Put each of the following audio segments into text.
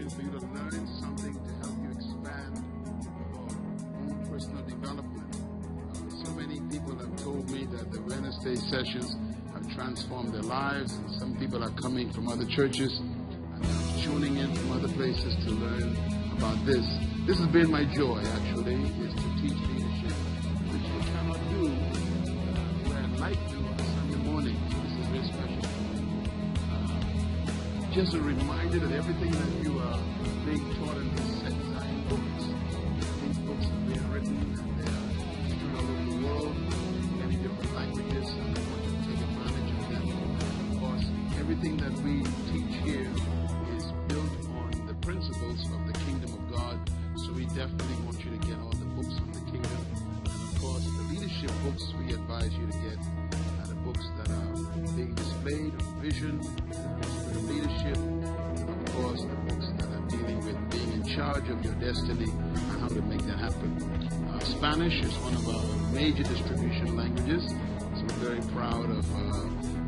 for you to learn something to help you expand your own personal development. So many people have told me that the Wednesday sessions have transformed their lives, and some people are coming from other churches and tuning in from other places to learn about this. This has been my joy, actually, is to teach leadership, which you cannot do where life do on Sunday morning. This is very special for me. Just a reminder that everything that you are being taught in these set-aside books, these books are being written and they are distributed all over the world in many different languages, and I want you to take advantage of them. Of course, everything that we teach here is built on the principles of the kingdom of God, so we definitely want you to get all the books on the kingdom. And of course, the leadership books we advise you to get are the books that are being displayed on vision, of leadership, and of course the books that are dealing with being in charge of your destiny and how to make that happen. Spanish is one of our major distribution languages, so we're very proud of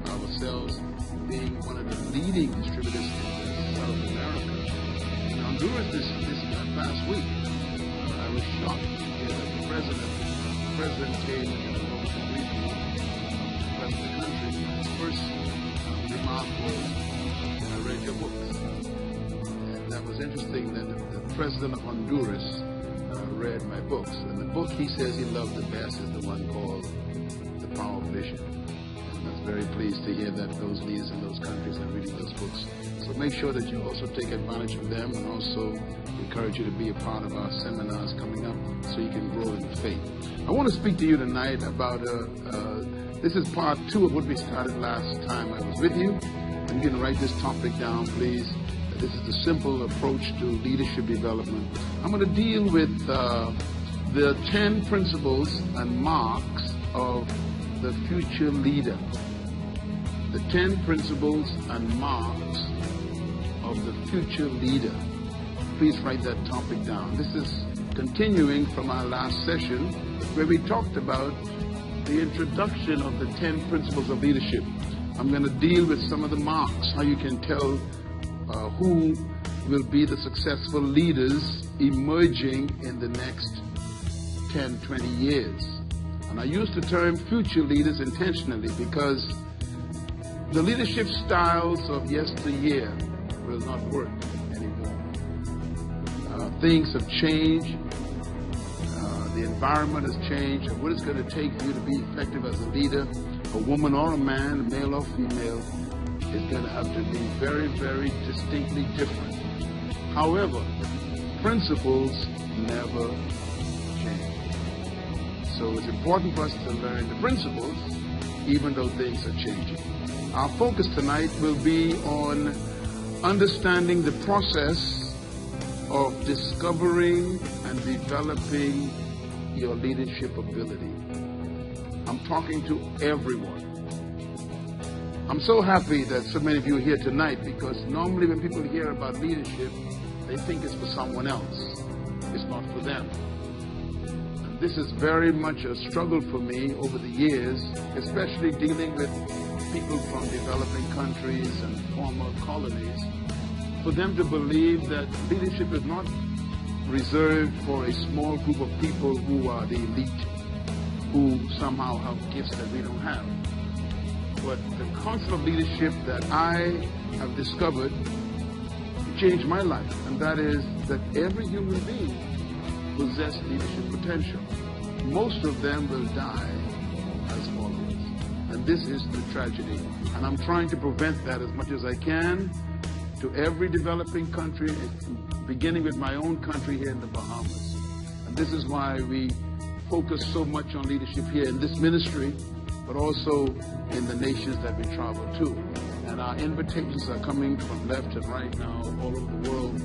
ourselves being one of the leading distributors in South America. In Honduras this past week, I was shocked to hear that the president came and spoke briefly of the country. His first remark was, I read your books. And that was interesting that the president of Honduras read my books. And the book he says he loved the best is the one called The Power of Vision. And I was very pleased to hear that those leaders in those countries are reading those books. So make sure that you also take advantage of them, and also encourage you to be a part of our seminars coming up so you can grow in faith. I want to speak to you tonight about this is part 2 of what we started last time I was with you. And you can write this topic down, please. This is the simple approach to leadership development. I'm going to deal with the 10 principles and marks of the future leader. The 10 principles and marks of the future leader. Please write that topic down. This is continuing from our last session where we talked about the introduction of the 10 principles of leadership. I'm going to deal with some of the marks, how you can tell who will be the successful leaders emerging in the next 10, 20 years. And I use the term future leaders intentionally because the leadership styles of yesteryear will not work anymore. Things have changed. The environment has changed, and what it's going to take for you to be effective as a leader, a woman or a man, male or female, is going to have to be very, very distinctly different. However, principles never change. So it's important for us to learn the principles, even though things are changing. Our focus tonight will be on understanding the process of discovering and developing your leadership ability. I'm talking to everyone. I'm so happy that so many of you are here tonight, because normally when people hear about leadership, they think it's for someone else. It's not for them. And this is very much a struggle for me over the years, especially dealing with people from developing countries and former colonies, for them to believe that leadership is not reserved for a small group of people who are the elite, who somehow have gifts that we don't have. But the concept of leadership that I have discovered changed my life, and that is that every human being possesses leadership potential. Most of them will die as followers, and this is the tragedy. And I'm trying to prevent that as much as I can to every developing country, beginning with my own country here in the Bahamas. And this is why we focus so much on leadership here in this ministry, but also in the nations that we travel to. And our invitations are coming from left and right now all over the world.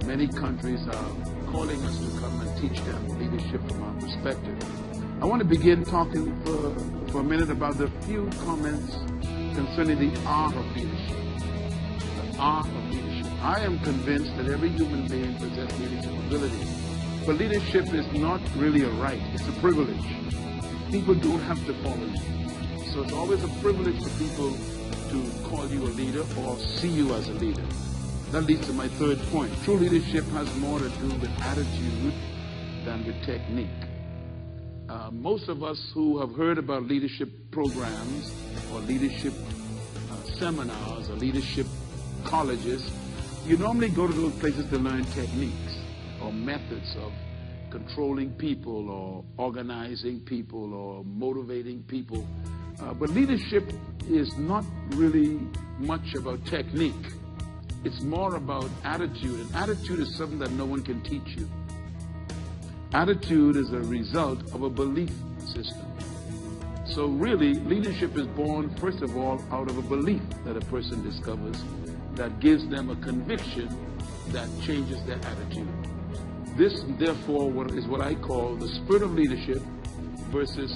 Many countries are calling us to come and teach them leadership from our perspective. I want to begin talking for a minute about the few comments concerning the art of leadership. The art of leadership. I am convinced that every human being possesses leadership ability. But leadership is not really a right, it's a privilege. People don't have to follow you. So it's always a privilege for people to call you a leader or see you as a leader. That leads to my third point. True leadership has more to do with attitude than with technique. Most of us who have heard about leadership programs or leadership seminars or leadership colleges, you normally go to those places to learn techniques or methods of controlling people or organizing people or motivating people. But leadership is not really much about technique. It's more about attitude, and attitude is something that no one can teach you. Attitude is a result of a belief system. So really, leadership is born, first of all, out of a belief that a person discovers that gives them a conviction that changes their attitude. This, therefore, is what I call the spirit of leadership versus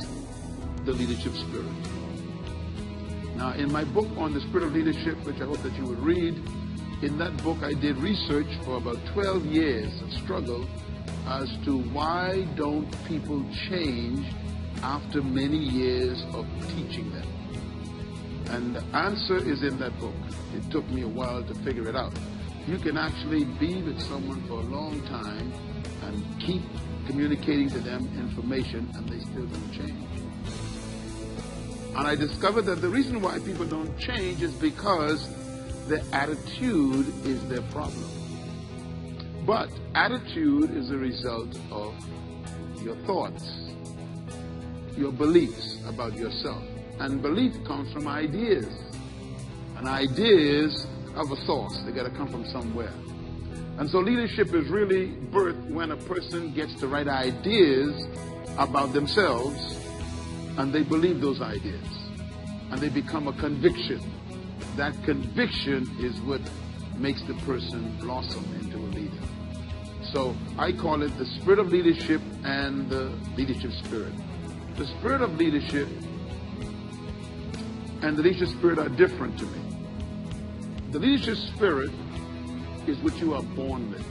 the leadership spirit. Now, in my book on the spirit of leadership, which I hope that you would read, in that book I did research for about 12 years of struggle as to why don't people change after many years of teaching them. And the answer is in that book. It took me a while to figure it out. You can actually be with someone for a long time and keep communicating to them information and they still don't change. And I discovered that the reason why people don't change is because their attitude is their problem. But attitude is a result of your thoughts, your beliefs about yourself. And belief comes from ideas. And ideas have a source. They got to come from somewhere. And so leadership is really birthed when a person gets the right ideas about themselves and they believe those ideas. And they become a conviction. That conviction is what makes the person blossom into a leader. So I call it the spirit of leadership and the leadership spirit. The spirit of leadership and the leadership spirit are different to me. The leadership spirit is what you are born with.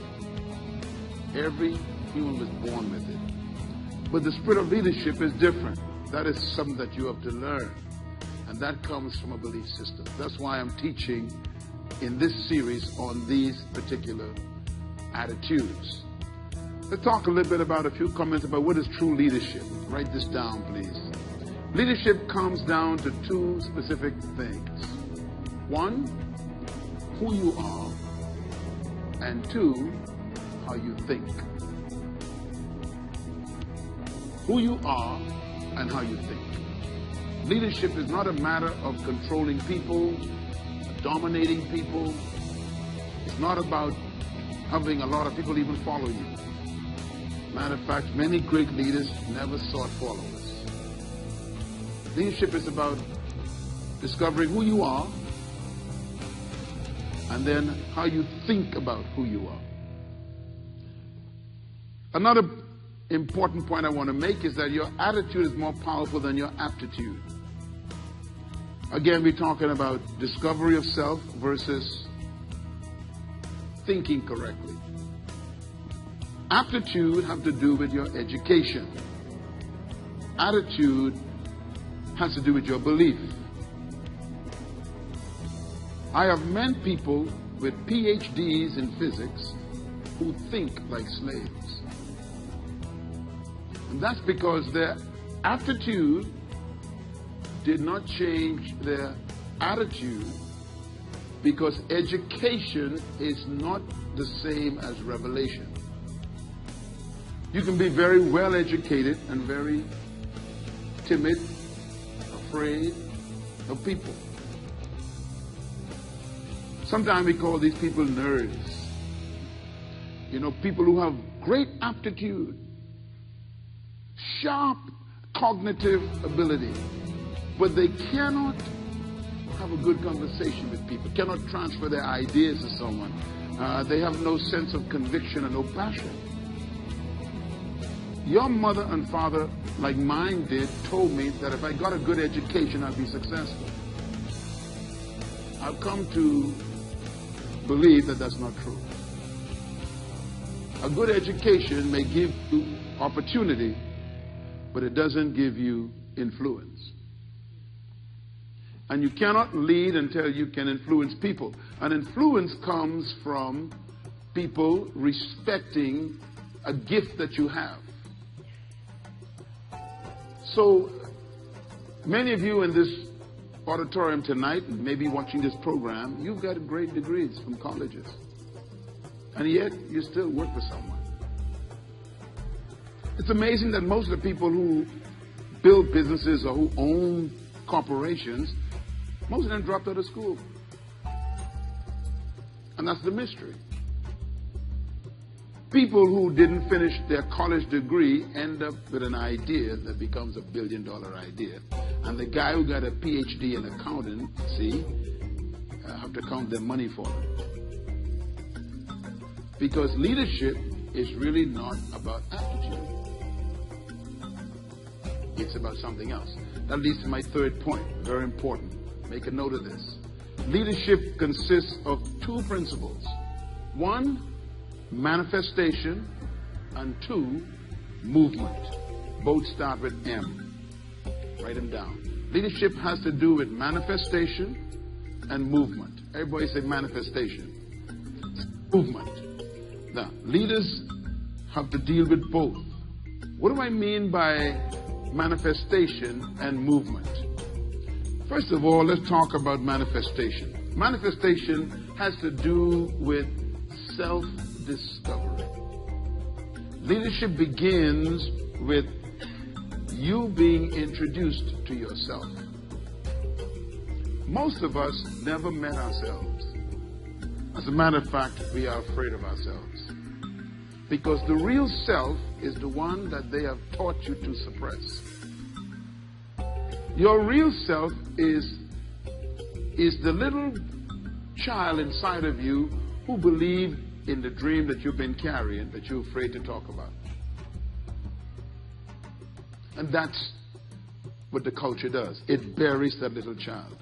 Every human was born with it. But the spirit of leadership is different. That is something that you have to learn. And that comes from a belief system. That's why I'm teaching in this series on these particular attitudes. Let's talk a little bit about a few comments about what is true leadership. Write this down, please. Leadership comes down to two specific things. One, who you are, and two, how you think. Who you are and how you think. Leadership is not a matter of controlling people, dominating people. It's not about having a lot of people even follow you. Matter of fact, many great leaders never sought followers. Leadership is about discovering who you are and then how you think about who you are. Another important point I want to make is that your attitude is more powerful than your aptitude. Again, we're talking about discovery of self versus thinking correctly. Aptitude have to do with your education. Attitude has to do with your belief. I have met people with PhDs in physics who think like slaves. And that's because their aptitude did not change their attitude, because education is not the same as revelation. You can be very well educated and very timid, afraid of people. Sometimes we call these people nerds. You know, people who have great aptitude, sharp cognitive ability, but they cannot have a good conversation with people, cannot transfer their ideas to someone. They have no sense of conviction and no passion. Your mother and father, like mine did, told me that if I got a good education, I'd be successful. I've come to believe that that's not true. A good education may give you opportunity, but it doesn't give you influence. And you cannot lead until you can influence people. And influence comes from people respecting a gift that you have. So many of you in this auditorium tonight, and maybe watching this program, you've got great degrees from colleges. And yet you still work for someone. It's amazing that most of the people who build businesses or who own corporations, most of them dropped out of school. And that's the mystery. People who didn't finish their college degree end up with an idea that becomes $1 billion idea. And the guy who got a PhD in accountancy have to count their money for them. Because leadership is really not about aptitude. It's about something else. That leads to my third point, very important. Make a note of this. Leadership consists of two principles. One, manifestation, and two, movement. Both start with M. Write them down. Leadership has to do with manifestation and movement. Everybody say manifestation. Movement. Now, leaders have to deal with both. What do I mean by manifestation and movement? First of all, let's talk about manifestation. Manifestation has to do with self-discovery. Leadership begins with you being introduced to yourself. Most of us never met ourselves. As a matter of fact, we are afraid of ourselves. Because the real self is the one that they have taught you to suppress. Your real self is the little child inside of you who believed in the dream that you've been carrying that you're afraid to talk about. And that's what the culture does. It buries that little child.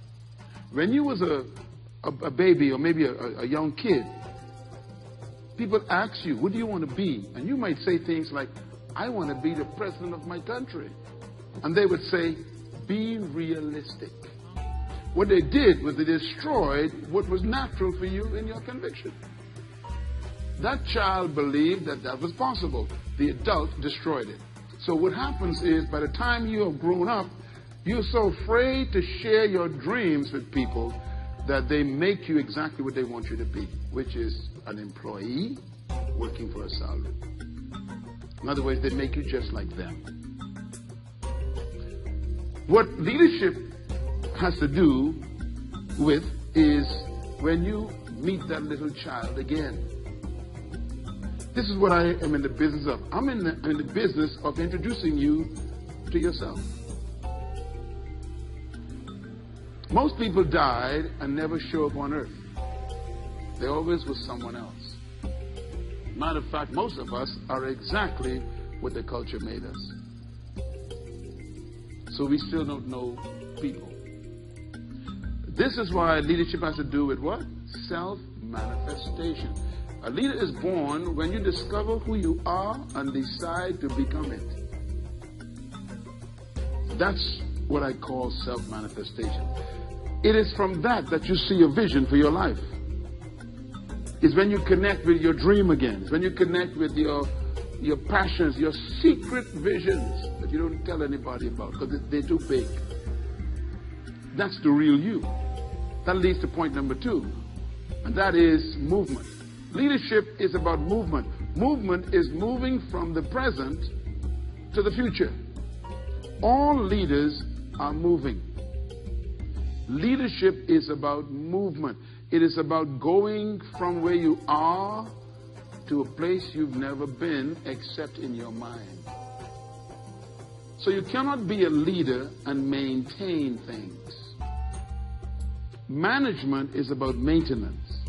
When you was a baby or maybe a young kid, people ask you, what do you want to be? And you might say things like, I want to be the president of my country. And they would say, be realistic. What they did was they destroyed what was natural for you in your conviction. That child believed that that was possible. The adult destroyed it. So what happens is by the time you have grown up, you're so afraid to share your dreams with people that they make you exactly what they want you to be, which is an employee working for a salary. In other words, they make you just like them. What leadership has to do with is when you meet that little child again. This is what I am in the business of. I'm in the business of introducing you to yourself. Most people died and never show up on earth. They always with someone else. Matter of fact, most of us are exactly what the culture made us. So we still don't know people. This is why leadership has to do with what? Self-manifestation. A leader is born when you discover who you are and decide to become it. That's what I call self-manifestation. It is from that you see a vision for your life. It's when you connect with your dream again. It's when you connect with your passions, your secret visions that you don't tell anybody about because they're too big. That's the real you. That leads to point number 2, and that is movement. Leadership is about movement. Movement is moving from the present to the future. All leaders are moving. Leadership is about movement. It is about going from where you are to a place you've never been except in your mind. So you cannot be a leader and maintain things. Management is about maintenance.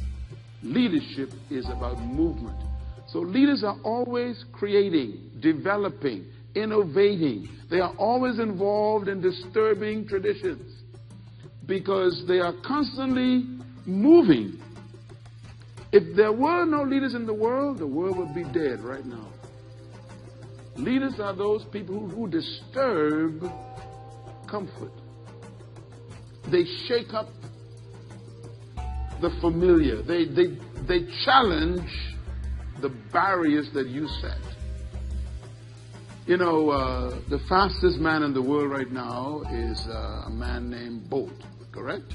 Leadership is about movement. So leaders are always creating, developing, innovating. They are always involved in disturbing traditions because they are constantly moving. If there were no leaders in the world would be dead right now. Leaders are those people who disturb comfort. They shake up the familiar. They challenge the barriers that you set. You know, the fastest man in the world right now is a man named Bolt, correct?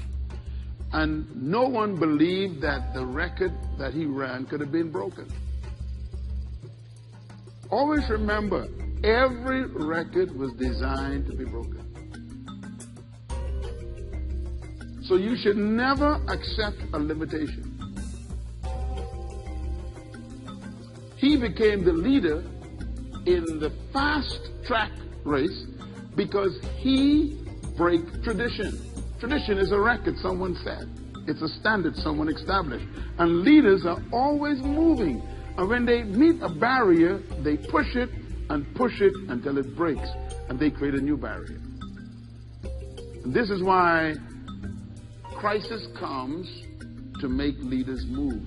And no one believed that the record that he ran could have been broken. Always remember, every record was designed to be broken. So you should never accept a limitation. He became the leader in the fast track race because he broke tradition. Tradition is a record someone set. It's a standard someone established. And leaders are always moving. And when they meet a barrier, they push it until it breaks. And they create a new barrier. And this is why crisis comes to make leaders move.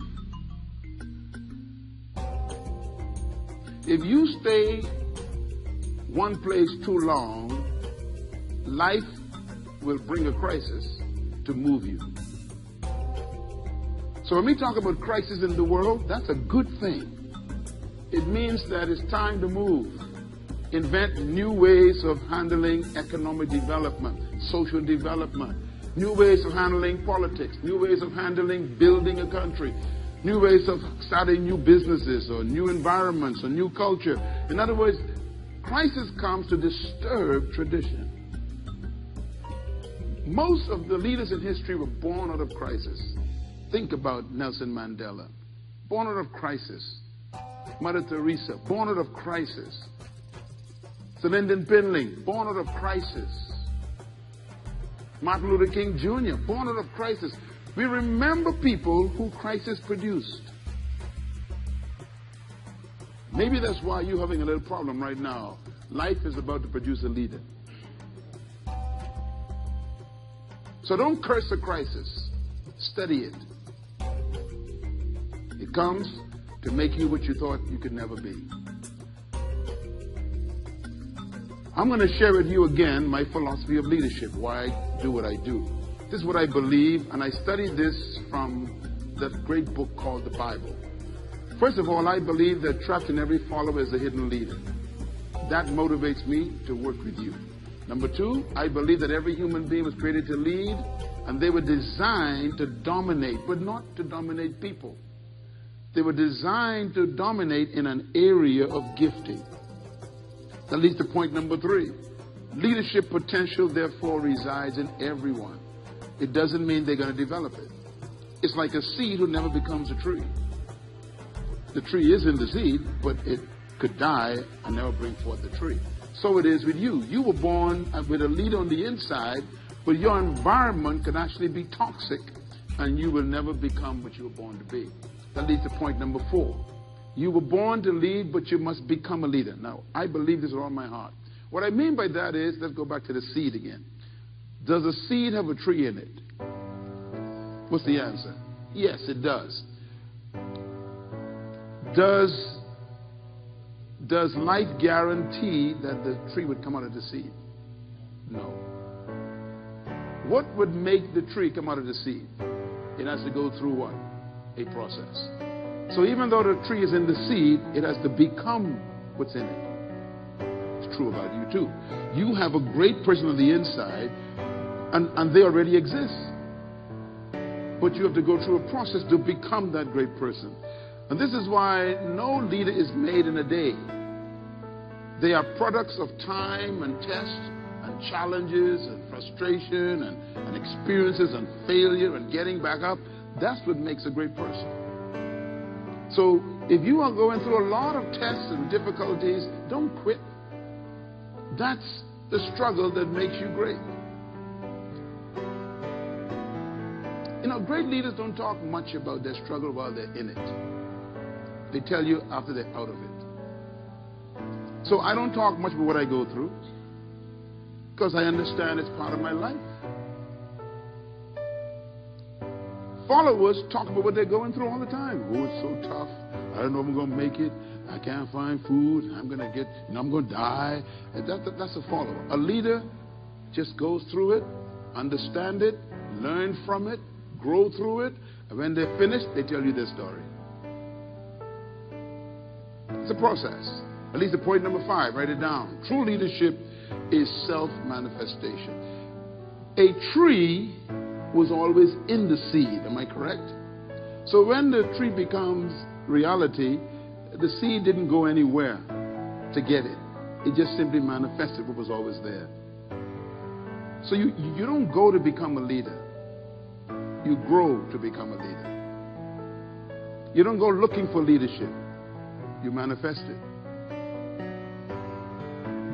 If you stay one place too long, life will bring a crisis to move you. So when we talk about crisis in the world, that's a good thing. It means that it's time to move. Invent new ways of handling economic development, social development, new ways of handling politics, new ways of handling building a country, new ways of starting new businesses or new environments or new culture. In other words, crisis comes to disturb tradition. Most of the leaders in history were born out of crisis. Think about Nelson Mandela, born out of crisis. Mother Teresa, born out of crisis. Sir Lyndon Pinley, born out of crisis. Martin Luther King Jr., born out of crisis. We remember people who crisis produced. Maybe that's why you're having a little problem right now. Life is about to produce a leader. So don't curse a crisis. Study it. It comes to make you what you thought you could never be. I'm going to share with you again my philosophy of leadership, why I do what I do. This is what I believe, and I studied this from that great book called the Bible. First of all, I believe that trapped in every follower is a hidden leader. That motivates me to work with you. Number two, I believe that every human being was created to lead, and they were designed to dominate, but not to dominate people. They were designed to dominate in an area of gifting. That leads to point number three. Leadership potential, therefore, resides in everyone. It doesn't mean they're going to develop it. It's like a seed who never becomes a tree. The tree is in the seed, but it could die and never bring forth the tree. So it is with you. You were born with a leader on the inside, but your environment can actually be toxic, and you will never become what you were born to be. That leads to point number four. You were born to lead, but you must become a leader. Now, I believe this with all my heart. What I mean by that is, let's go back to the seed again. Does a seed have a tree in it? What's the answer? Yes, it does. Does life guarantee that the tree would come out of the seed? No. What would make the tree come out of the seed? It has to go through what? A process. So even though the tree is in the seed, it has to become what's in it. It's true about you too. You have a great person on the inside, and they already exist. But you have to go through a process to become that great person. And this is why no leader is made in a day. They are products of time and tests and challenges and frustration and experiences and failure and getting back up. That's what makes a great person. So if you are going through a lot of tests and difficulties, don't quit. That's the struggle that makes you great. You know, great leaders don't talk much about their struggle while they're in it. They tell you after they're out of it. So I don't talk much about what I go through because I understand it's part of my life. Followers talk about what they're going through all the time. Oh, it's so tough. I don't know if I'm going to make it. I can't find food. I'm going to die. That's a follower. A leader just goes through it understand it, learn from it, grow through it, and when they're finished, they tell you their story. It's a process. At least the point number 5, write it down. True leadership is self-manifestation. A tree was always in the seed, am I correct? So when the tree becomes reality, the seed didn't go anywhere to get it. It just simply manifested what was always there. So you don't go to become a leader. You grow to become a leader. You don't go looking for leadership. You manifest it.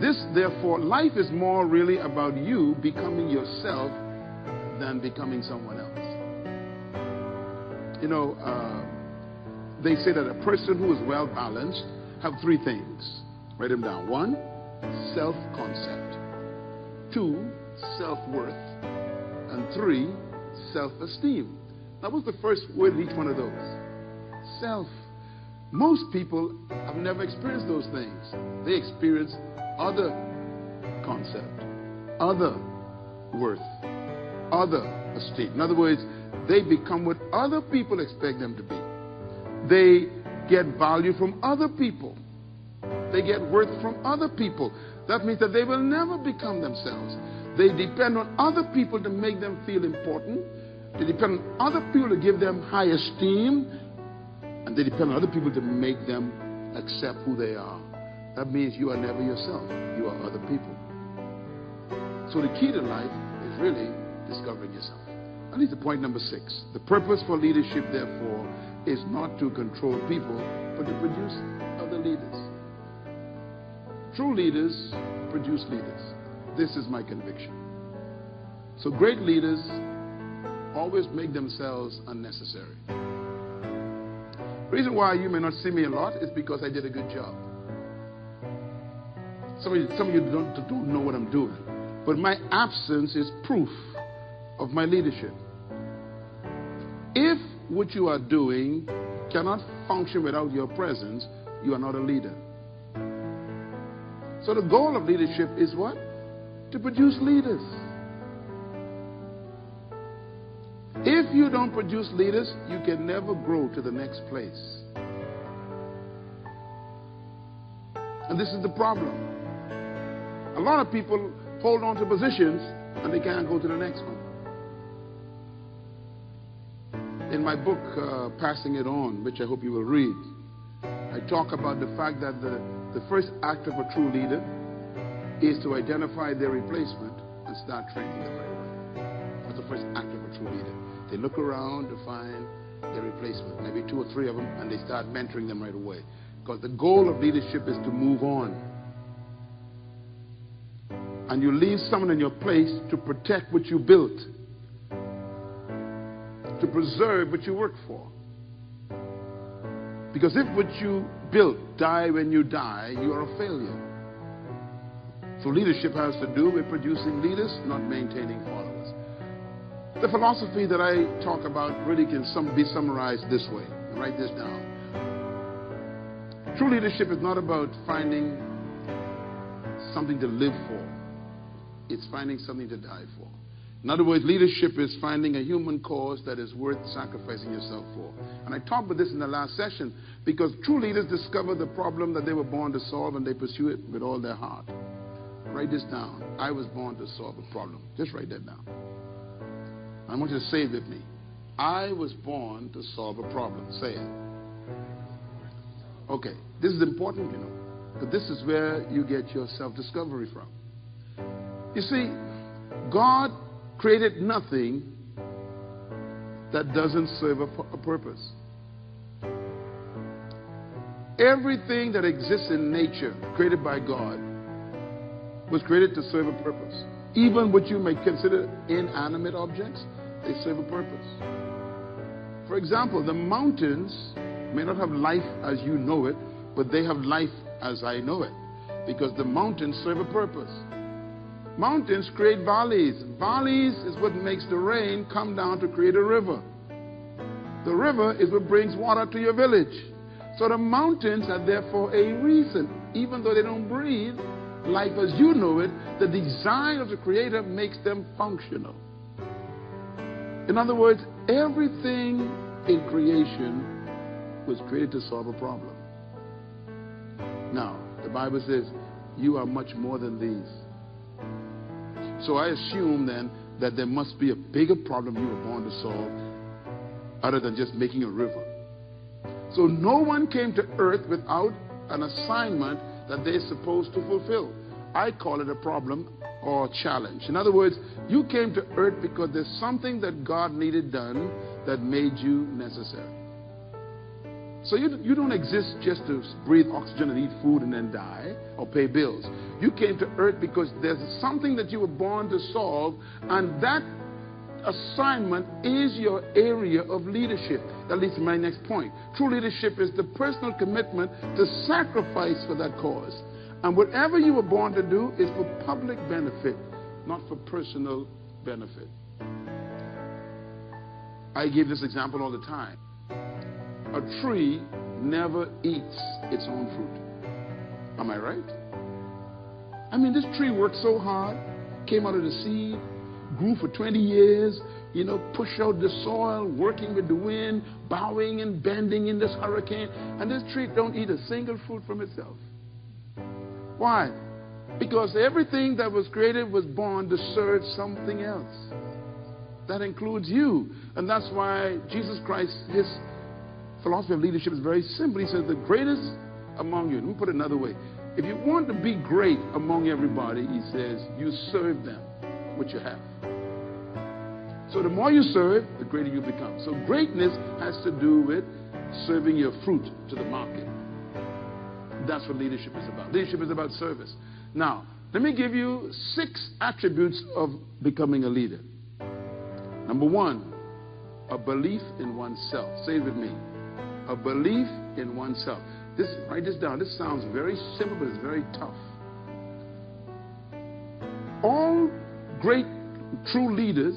This, therefore, life is more really about you becoming yourself than becoming someone else. You know, they say that a person who is well balanced have 3 things. Write them down. 1, self-concept. 2, self-worth. And 3, self-esteem. Now, what's the first word in each one of those? Self. Most people have never experienced those things. They experience other concept, other worth, other esteem. In other words, they become what other people expect them to be. They get value from other people. They get worth from other people. That means that they will never become themselves. They depend on other people to make them feel important. They depend on other people to give them high esteem. And they depend on other people to make them accept who they are. That means you are never yourself. You are other people. So the key to life is really discovering yourself. That leads to point number 6. The purpose for leadership, therefore, is not to control people, but to produce other leaders. True leaders produce leaders. This is my conviction. So great leaders always make themselves unnecessary. The reason why you may not see me a lot is because I did a good job. Some of you don't know what I'm doing. But my absence is proof of my leadership. If what you are doing cannot function without your presence, you are not a leader. So the goal of leadership is what? To produce leaders. If you don't produce leaders, you can never grow to the next place. And this is the problem. A lot of people hold on to positions and they can't go to the next one. In my book, Passing It On, which I hope you will read, I talk about the fact that the first act of a true leader is to identify their replacement and start training them right away. That's the first act of a true leader. They look around to find their replacement, maybe 2 or 3 of them, and they start mentoring them right away. Because the goal of leadership is to move on. And you leave someone in your place to protect what you built, to preserve what you worked for. Because if what you built die when you die, you are a failure. So leadership has to do with producing leaders, not maintaining followers. The philosophy that I talk about really can be summarized this way. Write this down. True leadership is not about finding something to live for. It's finding something to die for. In other words, leadership is finding a human cause that is worth sacrificing yourself for. And I talked about this in the last session because true leaders discover the problem that they were born to solve and they pursue it with all their heart. Write this down. I was born to solve a problem. Just write that down. I want you to say it with me. I was born to solve a problem. Say it. Okay. This is important, you know, because this is where you get your self-discovery from. You see, God created nothing that doesn't serve a purpose. Everything that exists in nature, created by God, was created to serve a purpose. Even what you may consider inanimate objects, they serve a purpose. For example, the mountains may not have life as you know it, but they have life as I know it, because the mountains serve a purpose. Mountains create valleys. Valleys is what makes the rain come down to create a river. The river is what brings water to your village. So the mountains are therefore a reason. Even though they don't breathe life as you know it, the design of the Creator makes them functional. In other words, everything in creation was created to solve a problem. Now, the Bible says, you are much more than these. So I assume then that there must be a bigger problem you were born to solve other than just making a river. So no one came to earth without an assignment that they're supposed to fulfill. I call it a problem or challenge. In other words, you came to earth because there's something that God needed done that made you necessary. So you don't exist just to breathe oxygen and eat food and then die or pay bills. You came to earth because there's something that you were born to solve, and that assignment is your area of leadership. That leads to my next point. True leadership is the personal commitment to sacrifice for that cause. And whatever you were born to do is for public benefit, not for personal benefit. I give this example all the time. A tree never eats its own fruit. Am I right? I mean, this tree worked so hard, came out of the seed, grew for 20 years, pushed out the soil, working with the wind, bowing and bending in this hurricane. And this tree don't eat a single fruit from itself. Why? Because everything that was created was born to serve something else. That includes you. And that's why Jesus Christ, his philosophy of leadership is very simple. He says the greatest among you. Let me put it another way. If you want to be great among everybody, he says, you serve them what you have. So the more you serve, the greater you become. So greatness has to do with serving your fruit to the market. That's what leadership is about. Leadership is about service. Now, let me give you 6 attributes of becoming a leader. Number 1, a belief in oneself. Say it with me. A belief in oneself. Write this down. This sounds very simple, but it's very tough. All great, true leaders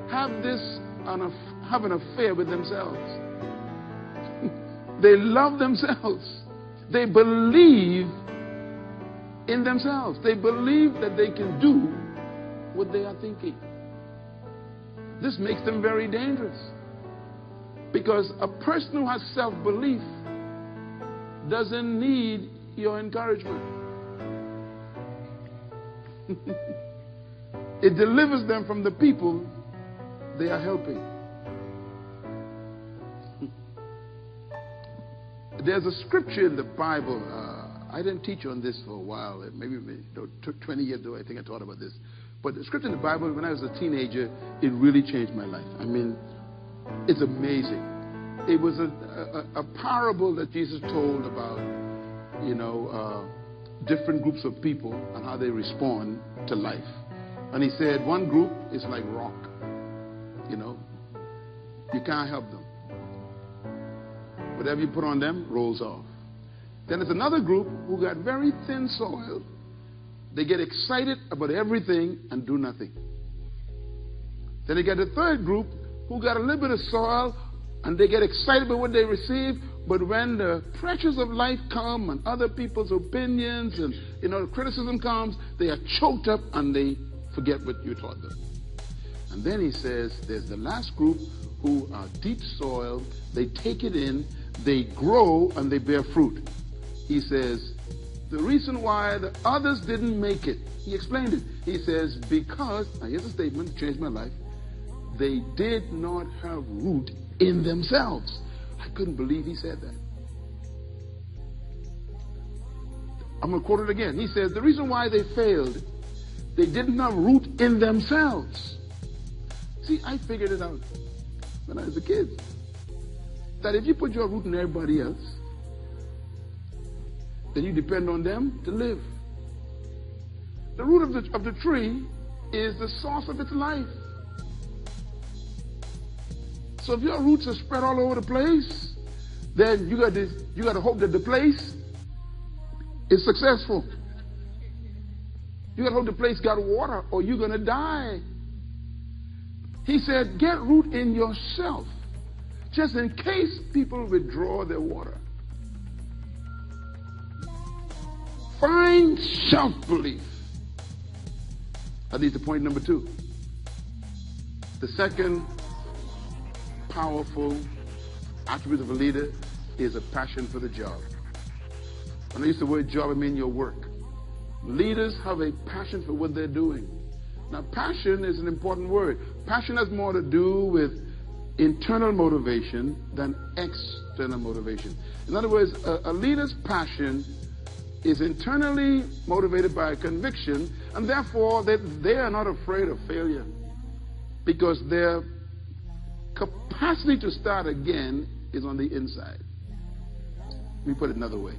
have an affair with themselves. They love themselves. They believe in themselves. They believe that they can do what they are thinking. This makes them very dangerous. Because a person who has self-belief doesn't need your encouragement. It delivers them from the people they are helping. There's a scripture in the Bible. I didn't teach on this for a while. Maybe it took 20 years ago, I think I taught about this. But the scripture in the Bible, when I was a teenager, it really changed my life. I mean, it's amazing. It was a parable that Jesus told about, different groups of people and how they respond to life. And he said one group is like rock. You can't help them. Whatever you put on them rolls off. Then there's another group who got very thin soil. They get excited about everything and do nothing. Then you got a third group who got a little bit of soil and they get excited about what they receive, but when the pressures of life come and other people's opinions and criticism comes, they are choked up and they forget what you taught them. And then he says there's the last group who are deep soil. They take it in, they grow, and they bear fruit. He says the reason why the others didn't make it, he explained it. He says because, now here's a statement, changed my life, they did not have root in themselves. I couldn't believe he said that. I'm going to quote it again. He says the reason why they failed, they didn't have root in themselves. See, I figured it out when I was a kid. That if you put your root in everybody else, then you depend on them to live. The root of the tree is the source of its life. So if your roots are spread all over the place, then you got to hope that the place is successful. You got to hope the place got water or you're going to die. He said, get root in yourself, just in case people withdraw their water. Find self-belief. That leads to point number 2. The second powerful attribute of a leader is a passion for the job. When I use the word job, I mean your work. Leaders have a passion for what they're doing. Now, passion is an important word. Passion has more to do with internal motivation than external motivation. In other words, a leader's passion is internally motivated by a conviction, and therefore they are not afraid of failure, because their capacity to start again is on the inside. Let me put it another way.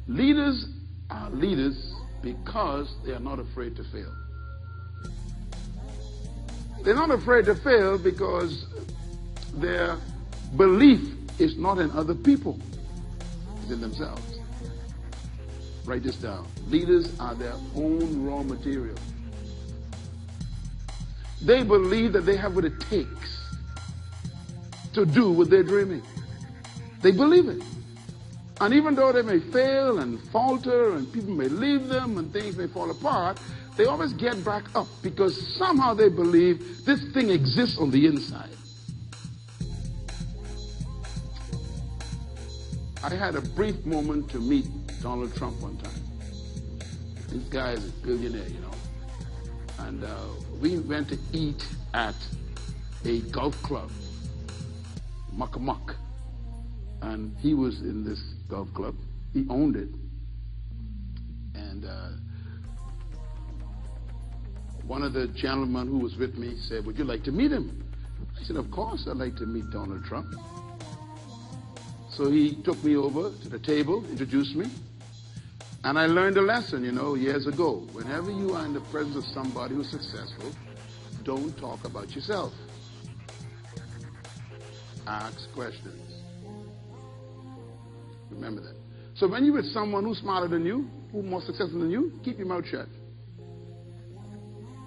Leaders are leaders because they are not afraid to fail. They're not afraid to fail because their belief is not in other people, it's in themselves. Write this down. Leaders are their own raw material. They believe that they have what it takes to do what they're dreaming. They believe it. And even though they may fail and falter and people may leave them and things may fall apart, they always get back up because somehow they believe this thing exists on the inside. I had a brief moment to meet Donald Trump one time. This guy is a billionaire, you know. And we went to eat at a golf club, Muck. And he was in this golf club. He owned it. And one of the gentlemen who was with me said, "Would you like to meet him?" I said, "Of course I'd like to meet Donald Trump." So he took me over to the table, introduced me, and I learned a lesson, you know, years ago. Whenever you are in the presence of somebody who's successful, don't talk about yourself. Ask questions. Remember that. So when you're with someone who's smarter than you, who's more successful than you, keep your mouth shut.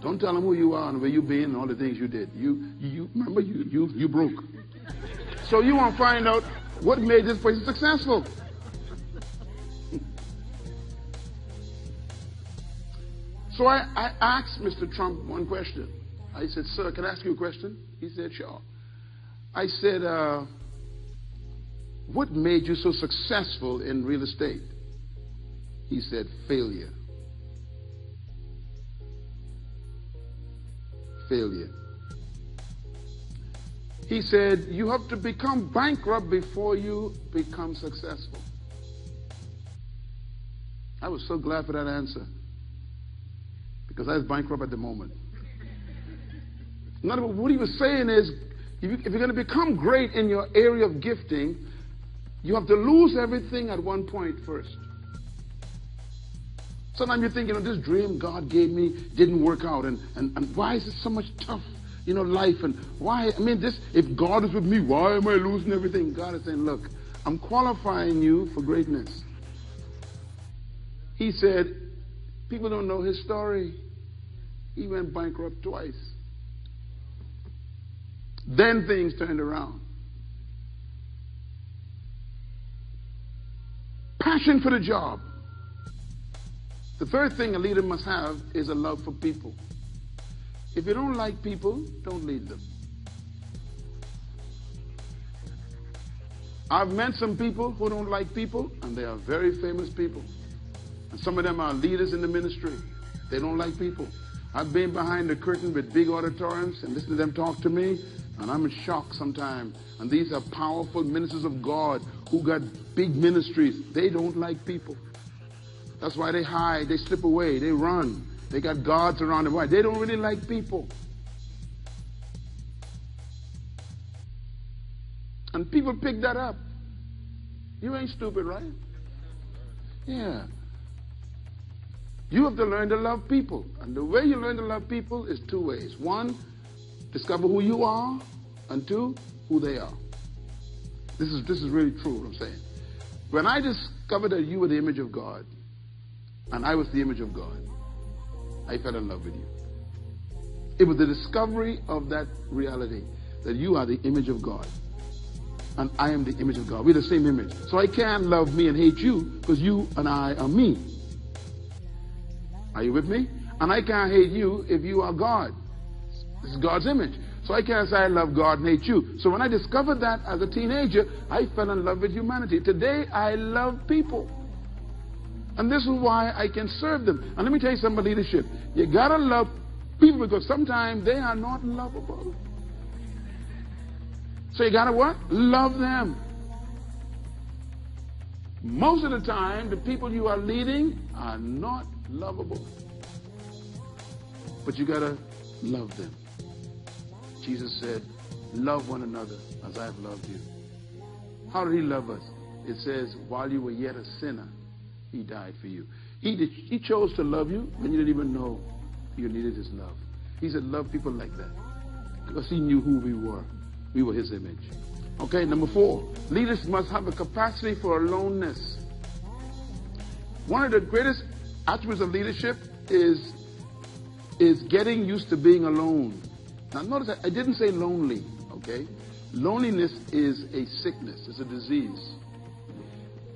Don't tell them who you are and where you've been and all the things you did. Remember, you broke. So you won't find out what made this person successful. So I asked Mr. Trump one question. I said, "Sir, can I ask you a question?" He said, "Sure." I said, "What made you so successful in real estate?" He said, "Failure." Failure. He said, "You have to become bankrupt before you become successful." I was so glad for that answer, because I was bankrupt at the moment. In other words, what he was saying is, if you're going to become great in your area of gifting, you have to lose everything at one point first. Sometimes you're thinking, this dream God gave me didn't work out, and why is it so much tough, life, and why, if God is with me, why am I losing everything? God is saying, look, I'm qualifying you for greatness. He said, people don't know his story. He went bankrupt twice. Then things turned around. Passion for the job. The third thing a leader must have is a love for people. If you don't like people, don't lead them. I've met some people who don't like people, and they are very famous people. And some of them are leaders in the ministry. They don't like people. I've been behind the curtain with big auditoriums and listened to them talk to me, and I'm in shock sometimes. And these are powerful ministers of God who got big ministries. They don't like people. That's why they hide, they slip away, they run. They got guards around them. Why? They don't really like people. And people pick that up. You ain't stupid, right? Yeah. You have to learn to love people. And the way you learn to love people is two ways. One, discover who you are. And two, who they are. This is really true what I'm saying. When I discovered that you were the image of God, and I was the image of God, I fell in love with you. It was the discovery of that reality, that you are the image of God, and I am the image of God. We're the same image. So I can't love me and hate you, because you and I are me. Are you with me? And I can't hate you if you are God. This is God's image. So I can't say I love God and hate you. So when I discovered that as a teenager, I fell in love with humanity. Today, I love people. And this is why I can serve them. And let me tell you something about leadership. You got to love people because sometimes they are not lovable. So you got to what? Love them. Most of the time, the people you are leading are not lovable. But you got to love them. Jesus said, love one another as I have loved you. How did he love us? It says, while you were yet a sinner, he died for you. He chose to love you when you didn't even know you needed his love. He said, love people like that. Because he knew who we were. We were his image. Okay, number 4. Leaders must have a capacity for aloneness. One of the greatest attributes of leadership is getting used to being alone. Now notice I didn't say lonely, okay? Loneliness is a sickness. It's a disease.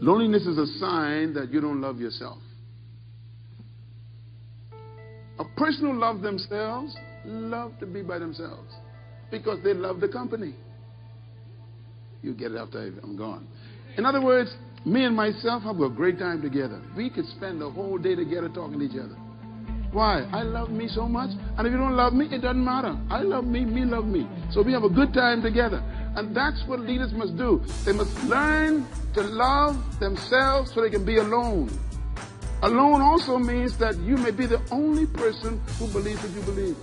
Loneliness is a sign that you don't love yourself. A person who loves themselves love to be by themselves because they love the company. You get it after I'm gone. In other words, me and myself have a great time together. We could spend the whole day together talking to each other. Why? I love me so much. And if you don't love me, it doesn't matter. I love me, me love me. So we have a good time together. And that's what leaders must do. They must learn to love themselves so they can be alone. Alone also means that you may be the only person who believes what you believe.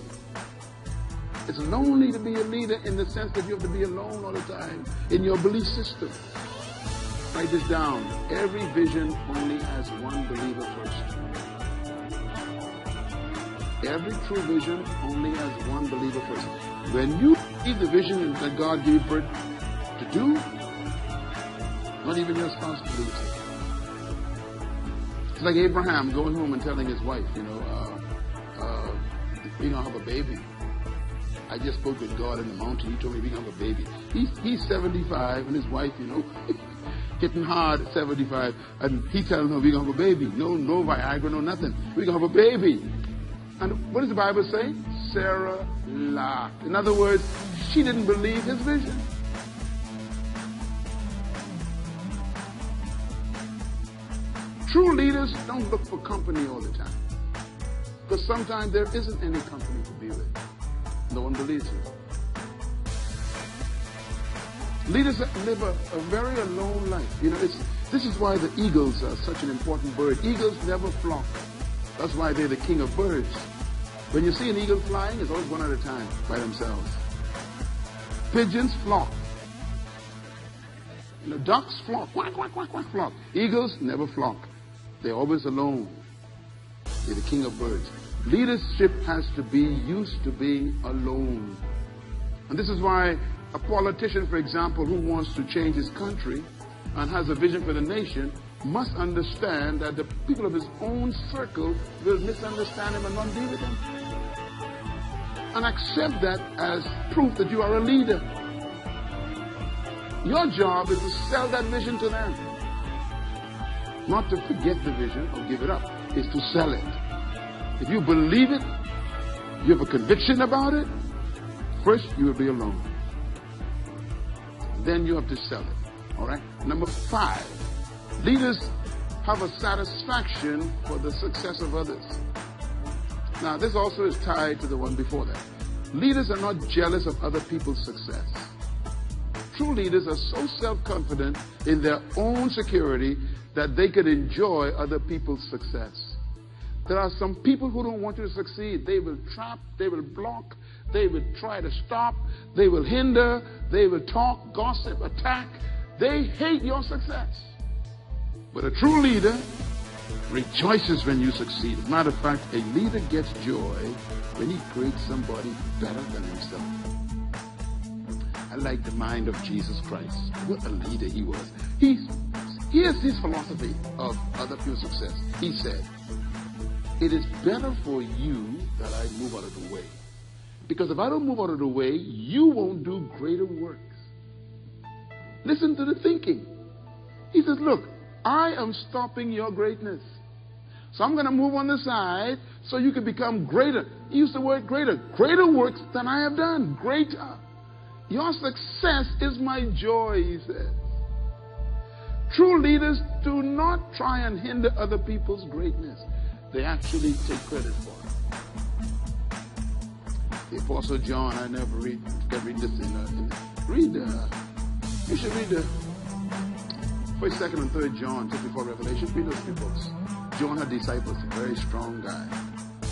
It's lonely to be a leader in the sense that you have to be alone all the time in your belief system. Write this down. Every vision only has one believer first. Every true vision only has one believer first. When you see the vision that God gave her to do, not even your spouse believes it. It's like Abraham going home and telling his wife, we're going to have a baby. I just spoke with God in the mountain. He told me we're going to have a baby. He's 75 and his wife, hitting hard at 75. And he telling her we're going to have a baby. No Viagra, no nothing. We're going to have a baby. And what does the Bible say? Sarah laughed. In other words, she didn't believe his vision. True leaders don't look for company all the time. Because sometimes there isn't any company to be with. No one believes you. Leaders live a very alone life. This is why the eagles are such an important bird. Eagles never flock. That's why they're the king of birds. When you see an eagle flying, it's always one at a time by themselves. Pigeons flock. Ducks flock. Quack, quack, quack, quack, flock. Eagles never flock. They're always alone. They're the king of birds. Leadership has to be used to being alone. And this is why a politician, for example, who wants to change his country and has a vision for the nation must understand that the people of his own circle will misunderstand him and not be with him. And accept that as proof that you are a leader. Your job is to sell that vision to them. Not to forget the vision or give it up. It's to sell it. If you believe it, you have a conviction about it, first you will be alone. Then you have to sell it. All right? Number 5. Leaders have a satisfaction for the success of others. Now, this also is tied to the one before that. Leaders are not jealous of other people's success. True leaders are so self-confident in their own security that they can enjoy other people's success. There are some people who don't want you to succeed. They will trap, they will block, they will try to stop, they will hinder, they will talk, gossip, attack. They hate your success. But a true leader rejoices when you succeed. As a matter of fact, a leader gets joy when he creates somebody better than himself. I like the mind of Jesus Christ. What a leader he was. Here's his philosophy of other people's success. He said, it is better for you that I move out of the way. Because if I don't move out of the way, you won't do greater works. Listen to the thinking. He says, look, I am stopping your greatness. So I'm going to move on the side so you can become greater. He used the word greater. Greater works than I have done. Greater. Your success is my joy, he says. True leaders do not try and hinder other people's greatness. They actually take credit for it. The Apostle John, I never read this you should read the 1st, 2nd, and 3rd John, just before Revelation. Read those 2 books. John had disciples, a very strong guy,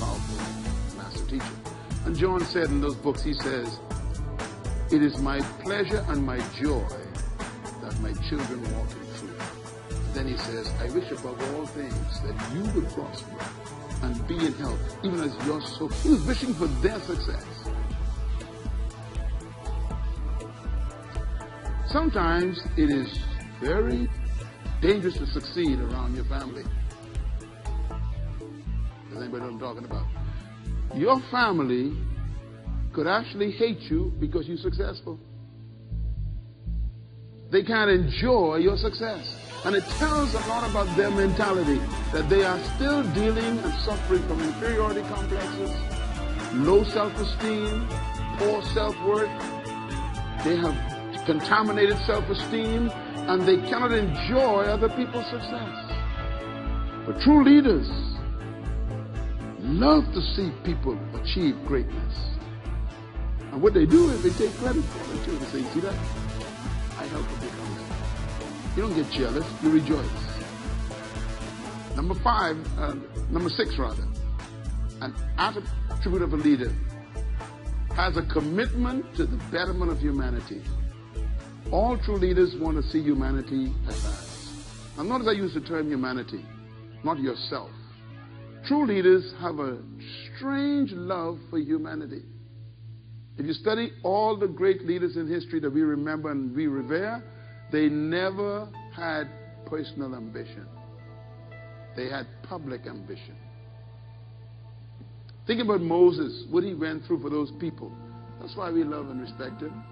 powerful master teacher. And John said in those books, he says, it is my pleasure and my joy that my children walk in truth. Then he says, I wish above all things that you would prosper and be in health, even as your soul. He was wishing for their success. Sometimes it is very dangerous to succeed around your family. Does anybody know what I'm talking about? Your family could actually hate you because you're successful. They can't enjoy your success. And it tells a lot about their mentality, that they are still dealing and suffering from inferiority complexes, low self-esteem, poor self-worth. They have contaminated self-esteem, and they cannot enjoy other people's success. But true leaders love to see people achieve greatness. And what they do is they take credit for it too. They say, see that? I helped them become that. You don't get jealous, you rejoice. Number 6 rather. An attribute of a leader has a commitment to the betterment of humanity. All true leaders want to see humanity advance. Now notice I use the term humanity, not yourself. True leaders have a strange love for humanity. If you study all the great leaders in history that we remember and we revere, they never had personal ambition. They had public ambition. Think about Moses, what he went through for those people. That's why we love and respect him.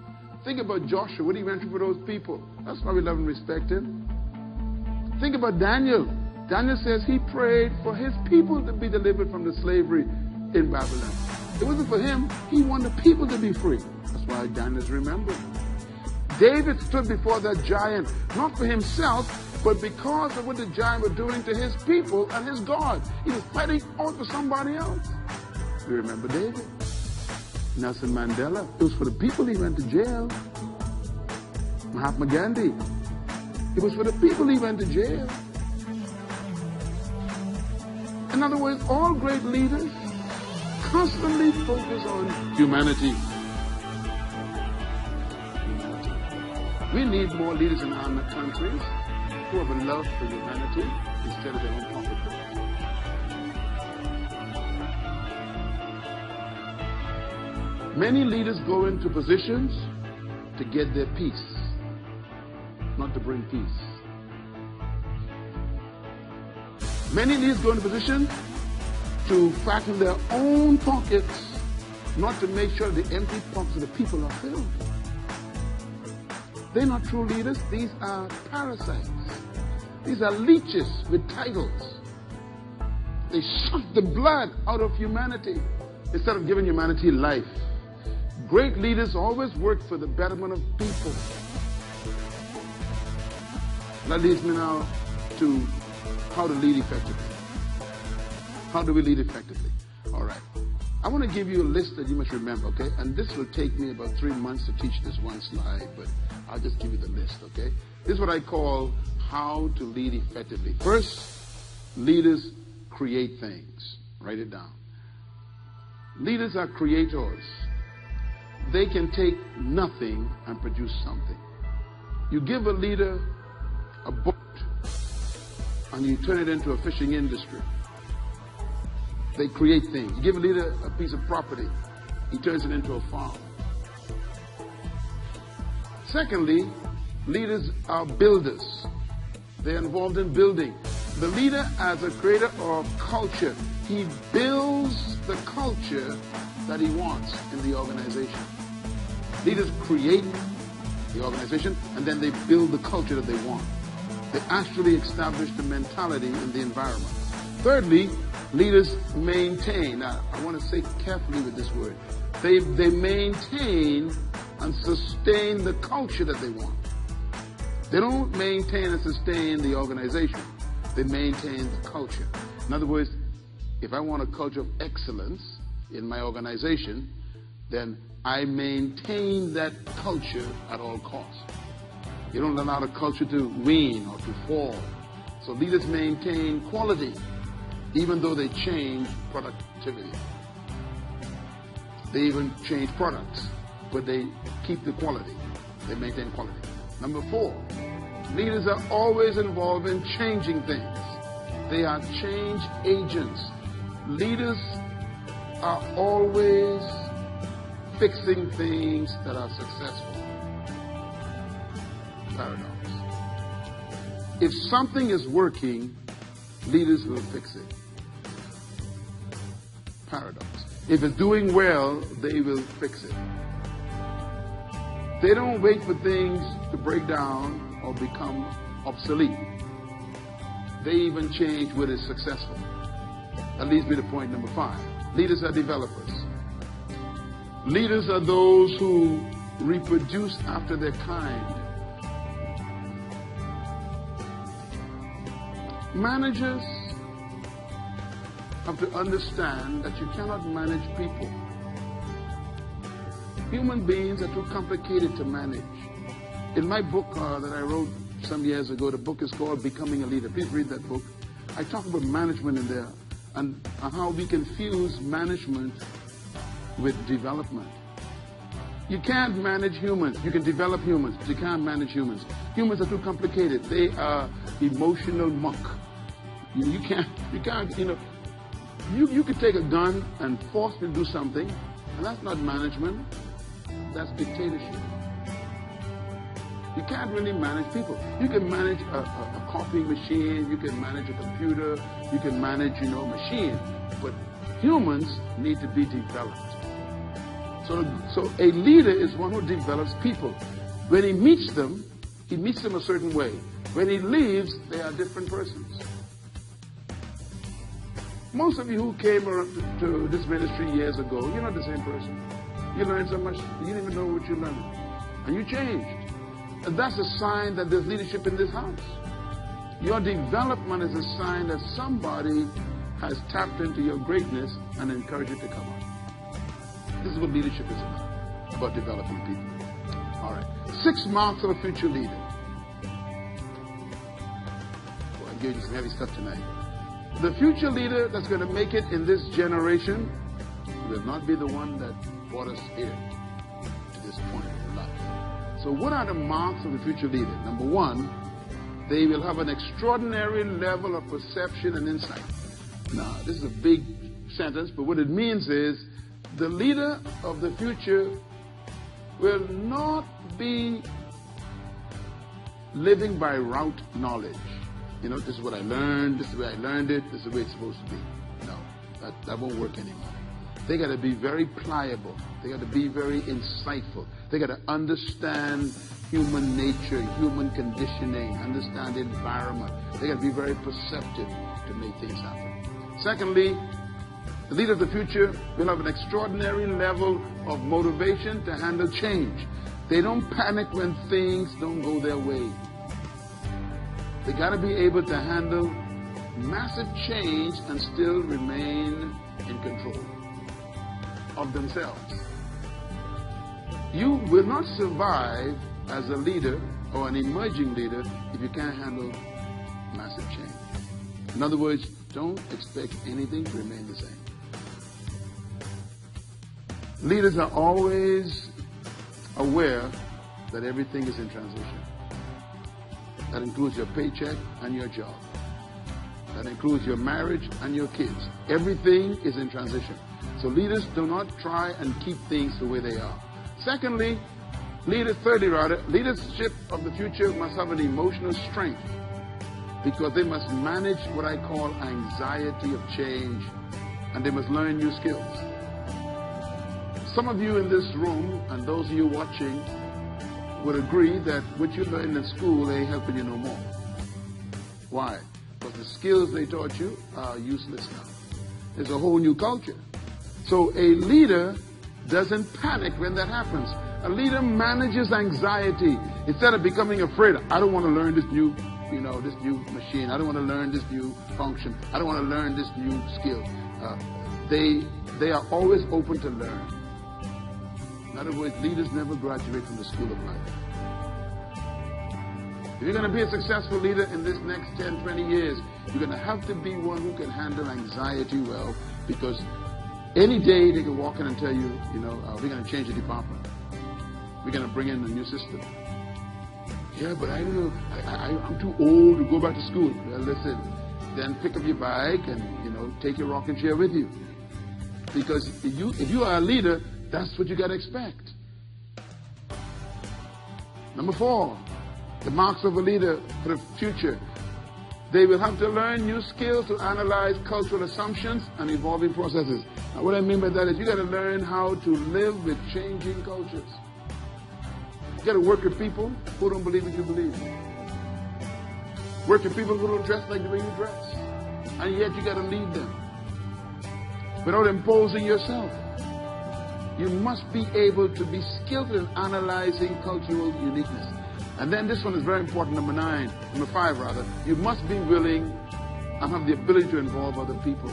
Think about Joshua, what he went through for those people. That's why we love and respect him. Think about Daniel. Daniel says he prayed for his people to be delivered from the slavery in Babylon. It wasn't for him. He wanted the people to be free. That's why Daniel is remembered. David stood before that giant, not for himself, but because of what the giant was doing to his people and his God. He was fighting out for somebody else. You remember David? Nelson Mandela. It was for the people he went to jail. Mahatma Gandhi. It was for the people he went to jail. In other words, all great leaders constantly focus on humanity. We need more leaders in our countries who have a love for humanity instead of their own pocketbook. Many leaders go into positions to get their peace, not to bring peace. Many leaders go into position to fatten their own pockets, not to make sure the empty pockets of the people are filled. They're not true leaders. These are parasites. These are leeches with titles. They suck the blood out of humanity instead of giving humanity life. Great leaders always work for the betterment of people. That leads me now to how to lead effectively. How do we lead effectively? All right. I want to give you a list that you must remember, okay? And this will take me about 3 months to teach this one slide, but I'll just give you the list, okay? This is what I call how to lead effectively. First, leaders create things. Write it down. Leaders are creators. They can take nothing and produce something. You give a leader a boat and you turn it into a fishing industry. They create things. You give a leader a piece of property, he turns it into a farm. Secondly, leaders are builders. They're involved in building. The leader, as a creator of culture, he builds the culture that he wants in the organization. Leaders create the organization and then they build the culture that they want. They actually establish the mentality in the environment. Thirdly, Leaders maintain. Now, I want to say carefully with this word. They maintain and sustain the culture that they want. They don't maintain and sustain the organization. They maintain the culture. In other words, if I want a culture of excellence in my organization, then I maintain that culture at all costs. You don't allow the culture to wane or to fall. So leaders maintain quality, even though they change productivity. They even change products, but they keep the quality. They maintain quality. Number 4, leaders are always involved in changing things. They are change agents. Leaders are always fixing things that are successful. Paradox. If something is working, leaders will fix it. Paradox. If it's doing well, they will fix it. They don't wait for things to break down or become obsolete. They even change what is successful. That leads me to point number 5. Leaders are developers. Leaders are those who reproduce after their kind. Managers have to understand that you cannot manage people. Human beings are too complicated to manage. In my book that I wrote some years ago, the book is called Becoming a Leader. Please read that book. I talk about management in there and how we can fuse management with development. You can't manage humans. You can develop humans, but you can't manage humans. Humans are too complicated. They are emotional muck. You can't, you could take a gun and force me to do something, and that's not management. That's dictatorship. You can't really manage people. You can manage a copying machine, you can manage a computer, you can manage, a machine, but humans need to be developed. So a leader is one who develops people. When he meets them a certain way. When he leaves, they are different persons. Most of you who came to this ministry years ago, you're not the same person. You learned so much, you didn't even know what you learned. And you changed. And that's a sign that there's leadership in this house. Your development is a sign that somebody has tapped into your greatness and encouraged you to come up. This is what leadership is about developing people. All right. 6 marks of a future leader. Well, I gave you some heavy stuff tonight. The future leader that's going to make it in this generation will not be the one that brought us here to this point in life. So what are the marks of the future leader? Number 1, they will have an extraordinary level of perception and insight. Now, this is a big sentence, but what it means is the leader of the future will not be living by rote knowledge. This is what I learned, this is the way I learned it, this is the way it's supposed to be. No, that won't work anymore. They got to be very pliable. They got to be very insightful. They got to understand human nature, human conditioning, understand the environment. They got to be very perceptive to make things happen. Secondly, the leader of the future will have an extraordinary level of motivation to handle change. They don't panic when things don't go their way. They got to be able to handle massive change and still remain in control of themselves. You will not survive as a leader or an emerging leader if you can't handle massive change. In other words, don't expect anything to remain the same. Leaders are always aware that everything is in transition. That includes your paycheck and your job. That includes your marriage and your kids. Everything is in transition. So leaders do not try and keep things the way they are. Secondly, leadership of the future must have an emotional strength because they must manage what I call anxiety of change, and they must learn new skills. Some of you in this room and those of you watching would agree that what you learned in school ain't helping you no more. Why? Because the skills they taught you are useless now. It's a whole new culture. So a leader doesn't panic when that happens. A leader manages anxiety. Instead of becoming afraid, I don't want to learn this new, this new machine. I don't want to learn this new function. I don't want to learn this new skill. They are always open to learn. In other words, leaders never graduate from the school of life. If you're going to be a successful leader in this next 10, 20 years, you're going to have to be one who can handle anxiety well, because any day they can walk in and tell you, we're going to change the department. We're going to bring in a new system. Yeah, but I don't know. I'm too old to go back to school. Well, listen, then pick up your bike and, take your rocking chair with you. Because if you are a leader, that's what you got to expect. Number 4, the marks of a leader for the future. They will have to learn new skills to analyze cultural assumptions and evolving processes. Now, what I mean by that is you got to learn how to live with changing cultures. You got to work with people who don't believe what you believe. Work with people who don't dress like the way you dress. And yet you got to lead them without imposing yourself. You must be able to be skilled in analyzing cultural uniqueness. And then this one is very important, number 5 rather. You must be willing and have the ability to involve other people.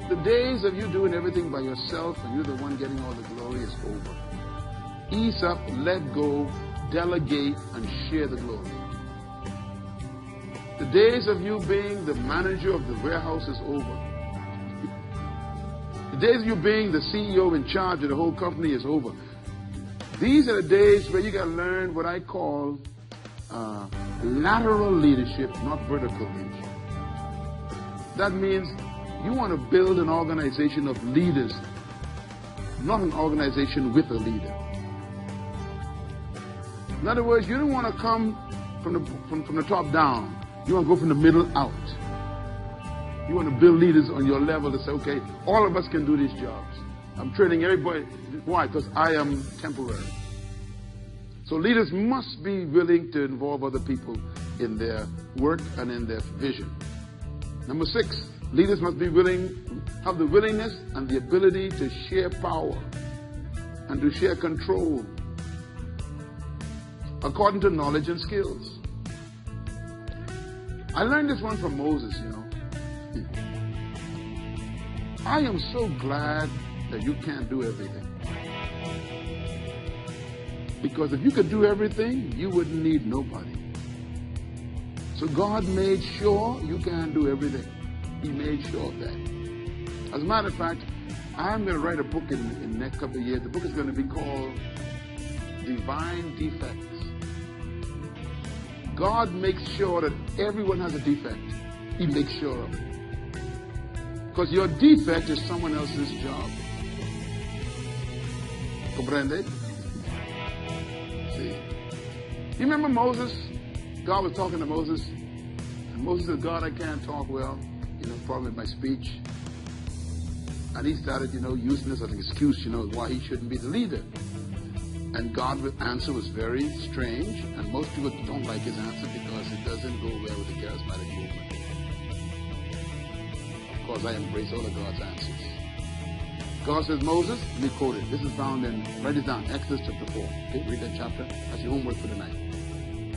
The days of you doing everything by yourself and you're the one getting all the glory is over. Ease up, let go, delegate, and share the glory. The days of you being the manager of the warehouse is over. The days of you being the CEO in charge of the whole company is over. These are the days where you got to learn what I call lateral leadership, not vertical leadership. That means you want to build an organization of leaders, not an organization with a leader. In other words, you don't want to come from the top down. You want to go from the middle out. You want to build leaders on your level to say, okay, all of us can do these jobs. I'm training everybody. Why? Because I am temporary. So leaders must be willing to involve other people in their work and in their vision. Number 6, leaders must be have the willingness and the ability to share power and to share control according to knowledge and skills. I learned this one from Moses, I am so glad that you can't do everything. Because if you could do everything, you wouldn't need nobody. So God made sure you can't do everything. He made sure of that. As a matter of fact, I'm going to write a book in the next couple of years. The book is going to be called Divine Defects. God makes sure that everyone has a defect. He makes sure of it. Because your defect is someone else's job. Comprende? See? You remember Moses? God was talking to Moses. And Moses said, God, I can't talk well. Probably with my speech. And he started, using this as an excuse, why he shouldn't be the leader. And God's answer was very strange. And most people don't like his answer because it doesn't go well with the charismatic movement. Of course, I embrace all of God's answers. God says, Moses, let me quote it. This is found in, write it down, Exodus chapter 4. Okay, read that chapter. That's your homework for tonight.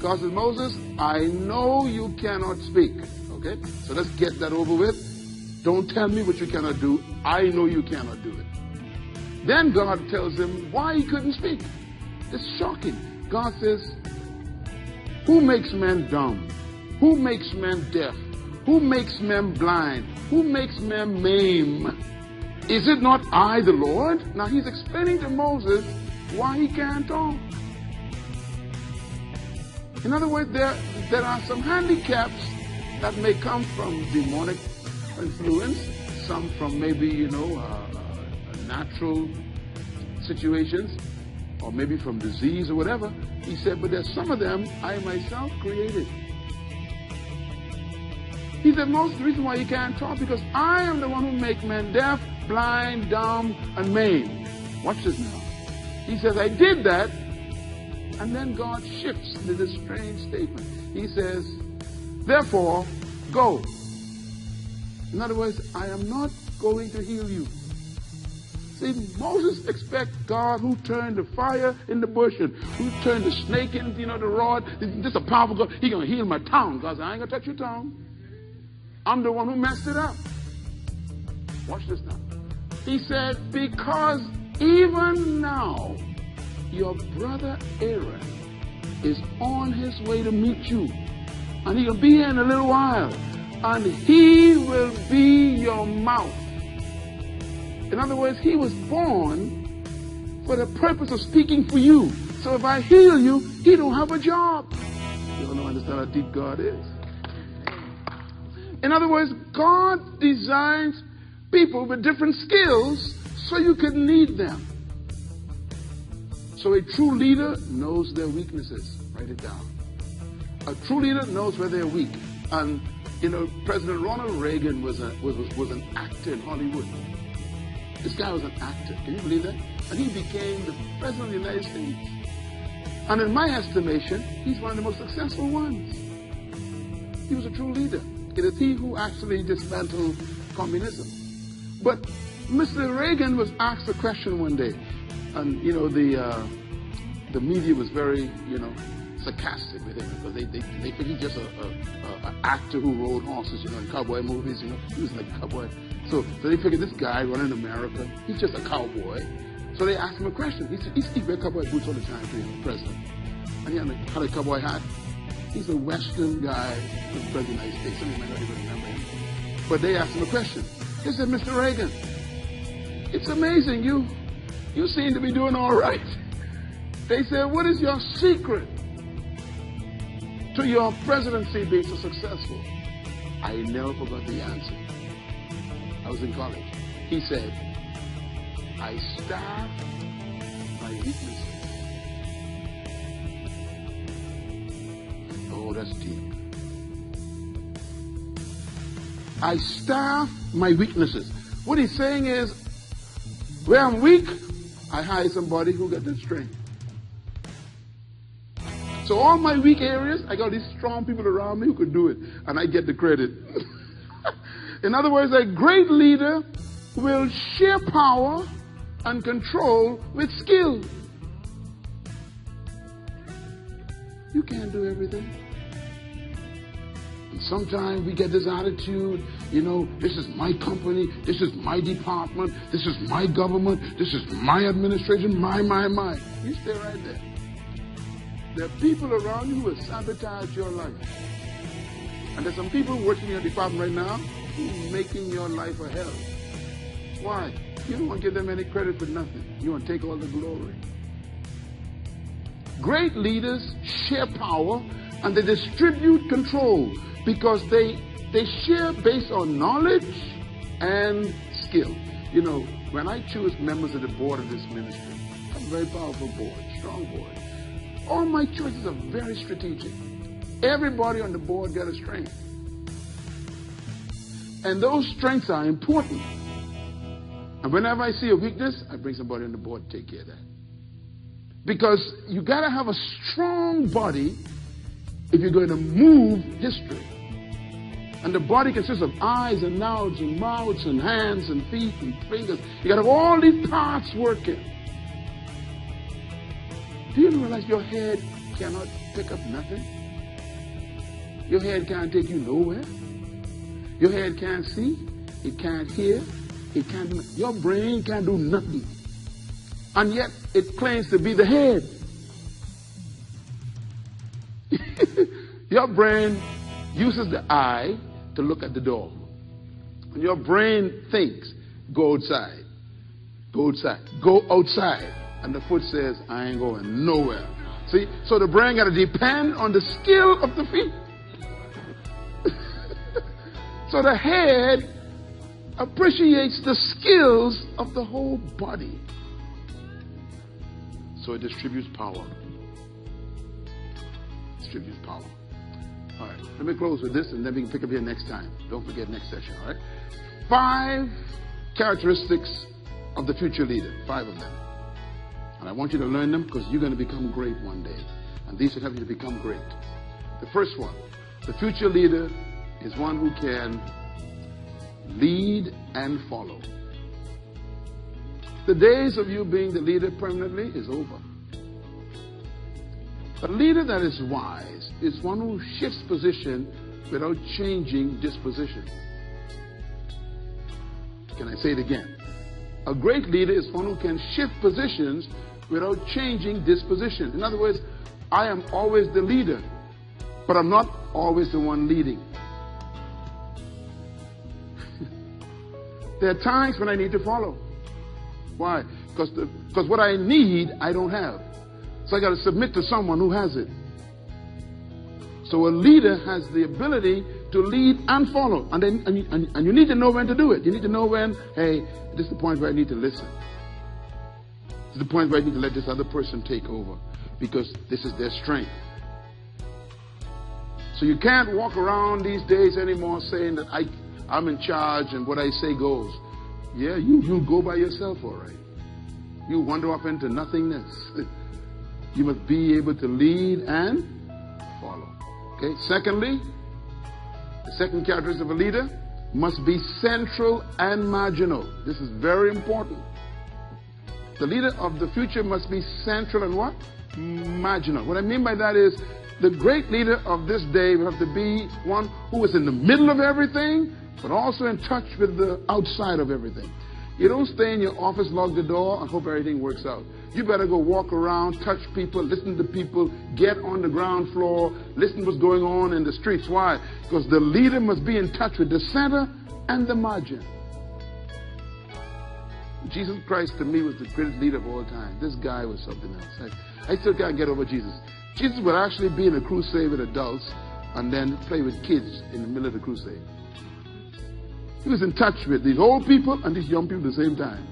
God says, Moses, I know you cannot speak. Okay, so let's get that over with. Don't tell me what you cannot do. I know you cannot do it. Then God tells him why he couldn't speak. It's shocking. God says, who makes men dumb? Who makes men deaf? Who makes men blind? Who makes men maim? Is it not I, the Lord? Now he's explaining to Moses why he can't talk. In other words, there are some handicaps that may come from demonic influence, some from maybe, natural situations, or maybe from disease or whatever. He said, but there's some of them I myself created. He said, most of the reason why you can't talk, because I am the one who make men deaf, blind, dumb, and maimed. Watch this now. He says, I did that, and then God shifts to this strange statement. He says, therefore, go. In other words, I am not going to heal you. See, Moses expects God who turned the fire in the bush and who turned the snake into, the rod. This is a powerful God. He's going to heal my tongue. God said, I ain't going to touch your tongue. I'm the one who messed it up. Watch this now. He said, because even now your brother Aaron is on his way to meet you. And he'll be here in a little while. And he will be your mouth. In other words, he was born for the purpose of speaking for you. So if I heal you, he don't have a job. You don't understand how deep God is. In other words, God designs people with different skills so you can need them. So a true leader knows their weaknesses. Write it down. A true leader knows where they're weak. And, President Ronald Reagan was an actor in Hollywood. This guy was an actor. Can you believe that? And he became the president of the United States. And in my estimation, he's one of the most successful ones. He was a true leader. It is he who actually dismantled communism. But Mr. Reagan was asked a question one day. And, the media was very, sarcastic with him because they think he's just an actor who rode horses, in cowboy movies, he was like a cowboy. So they figured this guy running America, he's just a cowboy. So they asked him a question. He wear cowboy boots all the time to the president. And he had a cowboy hat. He's a Western guy who's president of the United States. Some of you might not even remember him. But they asked him a question. They said, Mr. Reagan, it's amazing. You seem to be doing all right. They said, what is your secret to your presidency being so successful? I never forgot the answer. I was in college. He said, I starve my weaknesses. Oh, that's deep. I starve my weaknesses. What he's saying is, where I'm weak, I hire somebody who got the strength. So all my weak areas, I got these strong people around me who could do it, and I get the credit. In other words, a great leader will share power and control with skill. You can't do everything. And sometimes we get this attitude, this is my company, this is my department, this is my government, this is my administration, my. You stay right there. There are people around you who will sabotage your life. And there's some people working in your department right now who are making your life a hell. Why? You don't want to give them any credit for nothing. You want to take all the glory. Great leaders share power and they distribute control because they share based on knowledge and skill. When I choose members of the board of this ministry, a very powerful board, strong board. All my choices are very strategic. Everybody on the board got a strength. And those strengths are important. And whenever I see a weakness, I bring somebody on the board to take care of that. Because you got to have a strong body if you're going to move history. And the body consists of eyes and noses and mouths and hands and feet and fingers. You got to have all these parts working. Do you realize your head cannot pick up nothing? Your head can't take you nowhere. Your head can't see. It can't hear. It can't do, your brain can't do nothing. And yet it claims to be the head. Your brain uses the eye to look at the door. And your brain thinks, go outside. Go outside. Go outside. And the foot says, I ain't going nowhere. See? So the brain got to depend on the skill of the feet. So the head appreciates the skills of the whole body. So it distributes power. Distributes power. All right, let me close with this and then we can pick up here next time. Don't forget next session, all right? 5 characteristics of the future leader. 5 of them. And I want you to learn them because you're going to become great one day. And these will help you to become great. The first one, the future leader is one who can lead and follow. The days of you being the leader permanently is over. A leader that is wise is one who shifts position without changing disposition. Can I say it again? A great leader is one who can shift positions without changing disposition. In other words, I am always the leader, but I'm not always the one leading. There are times when I need to follow. Why? Because what I need, I don't have. So I got to submit to someone who has it. So a leader has the ability to lead and follow. And you need to know when to do it. You need to know when, hey, this is the point where I need to listen. This is the point where I need to let this other person take over, because this is their strength. So you can't walk around these days anymore saying that I'm in charge and what I say goes. Yeah, you go by yourself, all right. You wander off into nothingness. You must be able to lead and follow. Okay. Secondly, the second characteristic of a leader must be central and marginal. This is very important. The leader of the future must be central and what? Marginal. What I mean by that is the great leader of this day will have to be one who is in the middle of everything, but also in touch with the outside of everything. You don't stay in your office, lock the door, and hope everything works out. You better go walk around, touch people, listen to people, get on the ground floor, listen to what's going on in the streets. Why? Because the leader must be in touch with the center and the margin. Jesus Christ, to me, was the greatest leader of all time. This guy was something else. I still can't get over Jesus. Jesus would actually be in a crusade with adults and then play with kids in the middle of the crusade. He was in touch with these old people and these young people at the same time.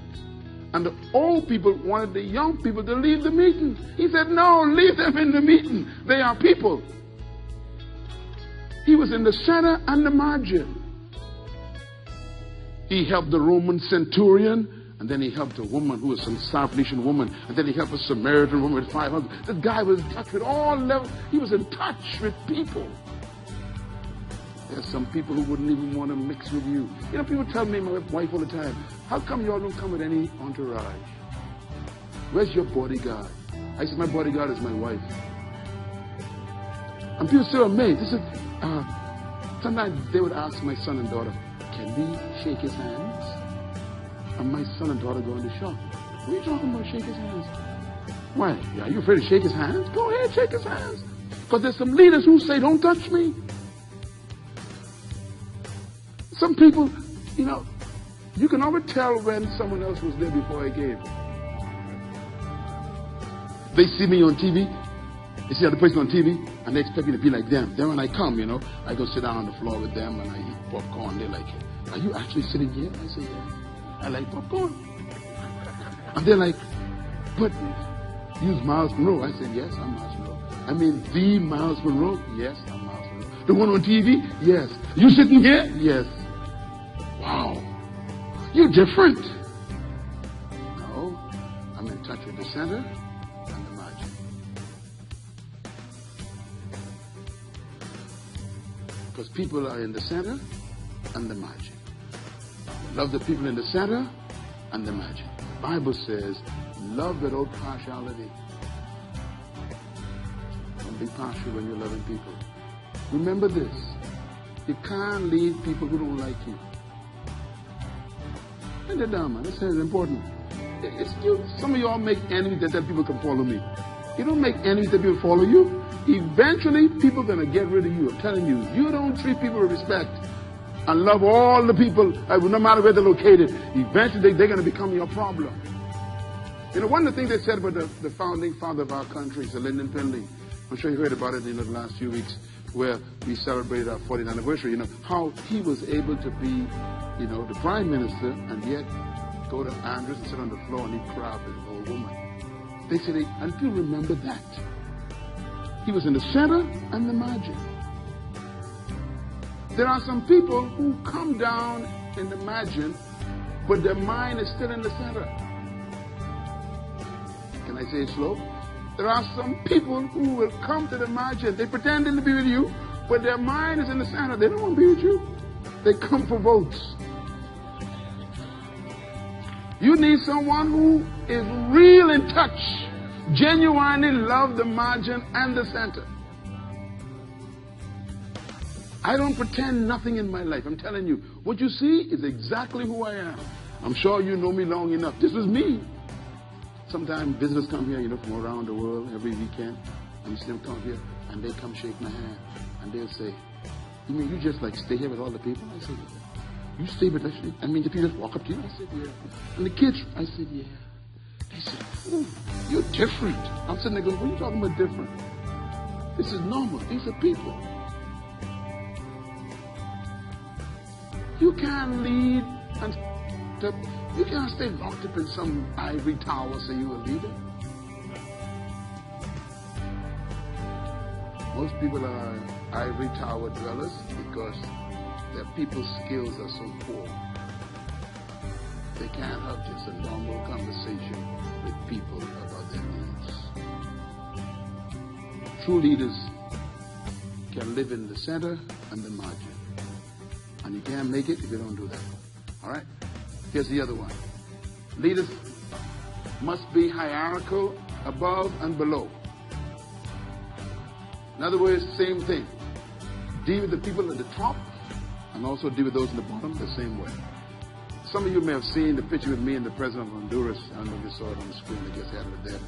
And the old people wanted the young people to leave the meeting. He said, no, leave them in the meeting. They are people. He was in the center and the margin. He helped the Roman centurion, and then he helped a woman who was some South Phoenician woman, and then he helped a Samaritan woman with 5 husbands. This guy was in touch with all levels. He was in touch with people. There's some people who wouldn't even want to mix with you. You know, people tell me, my wife all the time, how come you all don't come with any entourage? Where's your bodyguard? I said, my bodyguard is my wife. And people still amazed. They said, sometimes they would ask my son and daughter, can we shake his hands? And my son and daughter go in the shop. What are you talking about, shake his hands? Why? Are you afraid to shake his hands? Go ahead, shake his hands. Because there's some leaders who say, don't touch me. Some people, you know, you can always tell when someone else was there before I came. They see me on TV, they see other person on TV, and they expect me to be like them. Then when I come, you know, I go sit down on the floor with them and I eat popcorn. They're like, are you actually sitting here? I say, yeah, I like popcorn. And they're like, but you's Myles Munroe. I said, yes, I'm Myles Munroe. I mean, the Myles Munroe? Yes, I'm Myles Munroe. The one on TV? Yes. You sitting here? Yes. Wow, you're different. No, I'm in touch with the center and the margin. Because people are in the center and the margin. Love the people in the center and the margin. The Bible says, love without partiality. Don't be partial when you're loving people. Remember this, you can't lead people who don't like you. Write that down, man. This is important. Some of y'all make enemies that people can follow me. You don't make enemies that people follow you. Eventually, people are going to get rid of you. I'm telling you, you don't treat people with respect and love all the people, no matter where they're located. Eventually, they're going to become your problem. You know, one of the things they said about the founding father of our country, Sir Lyndon Pendley, I'm sure you heard about it in the last few weeks, where we celebrated our 40th anniversary, you know, how he was able to be, you know, the prime minister and yet go to Andrews and sit on the floor and eat crab with an old woman. They said, and people remember that. He was in the center and the margin. There are some people who come down in the margin, but their mind is still in the center. Can I say it slow? There are some people who will come to the margin. They pretending to be with you, but their mind is in the center. They don't want to be with you. They come for votes. You need someone who is real in touch, genuinely love the margin and the center. I don't pretend nothing in my life. I'm telling you, what you see is exactly who I am. I'm sure you know me long enough. This is me. Sometimes visitors come here, from around the world every weekend, and you see them come here, and they come shake my hand, and they'll say, "You mean you just stay here with all the people?" I said, "You stay with us? I mean, the people just walk up to you?" I said, "Yeah." And the kids, I said, "Yeah." They said, "Ooh, you're different." I'm sitting there going, "What are you talking about different? This is normal. These are people." You can't lead and you can't stay locked up in some ivory tower so you're a leader. Most people are ivory tower dwellers because their people's skills are so poor. They can't have just a normal conversation with people about their needs. True leaders can live in the center and the margin. And you can't make it if you don't do that. All right? Here's the other one. Leaders must be hierarchical, above and below. In other words, same thing. Deal with the people at the top and also deal with those in the bottom the same way. Some of you may have seen the picture with me and the president of Honduras. I don't know if you saw it on the screen. I guess I had it there.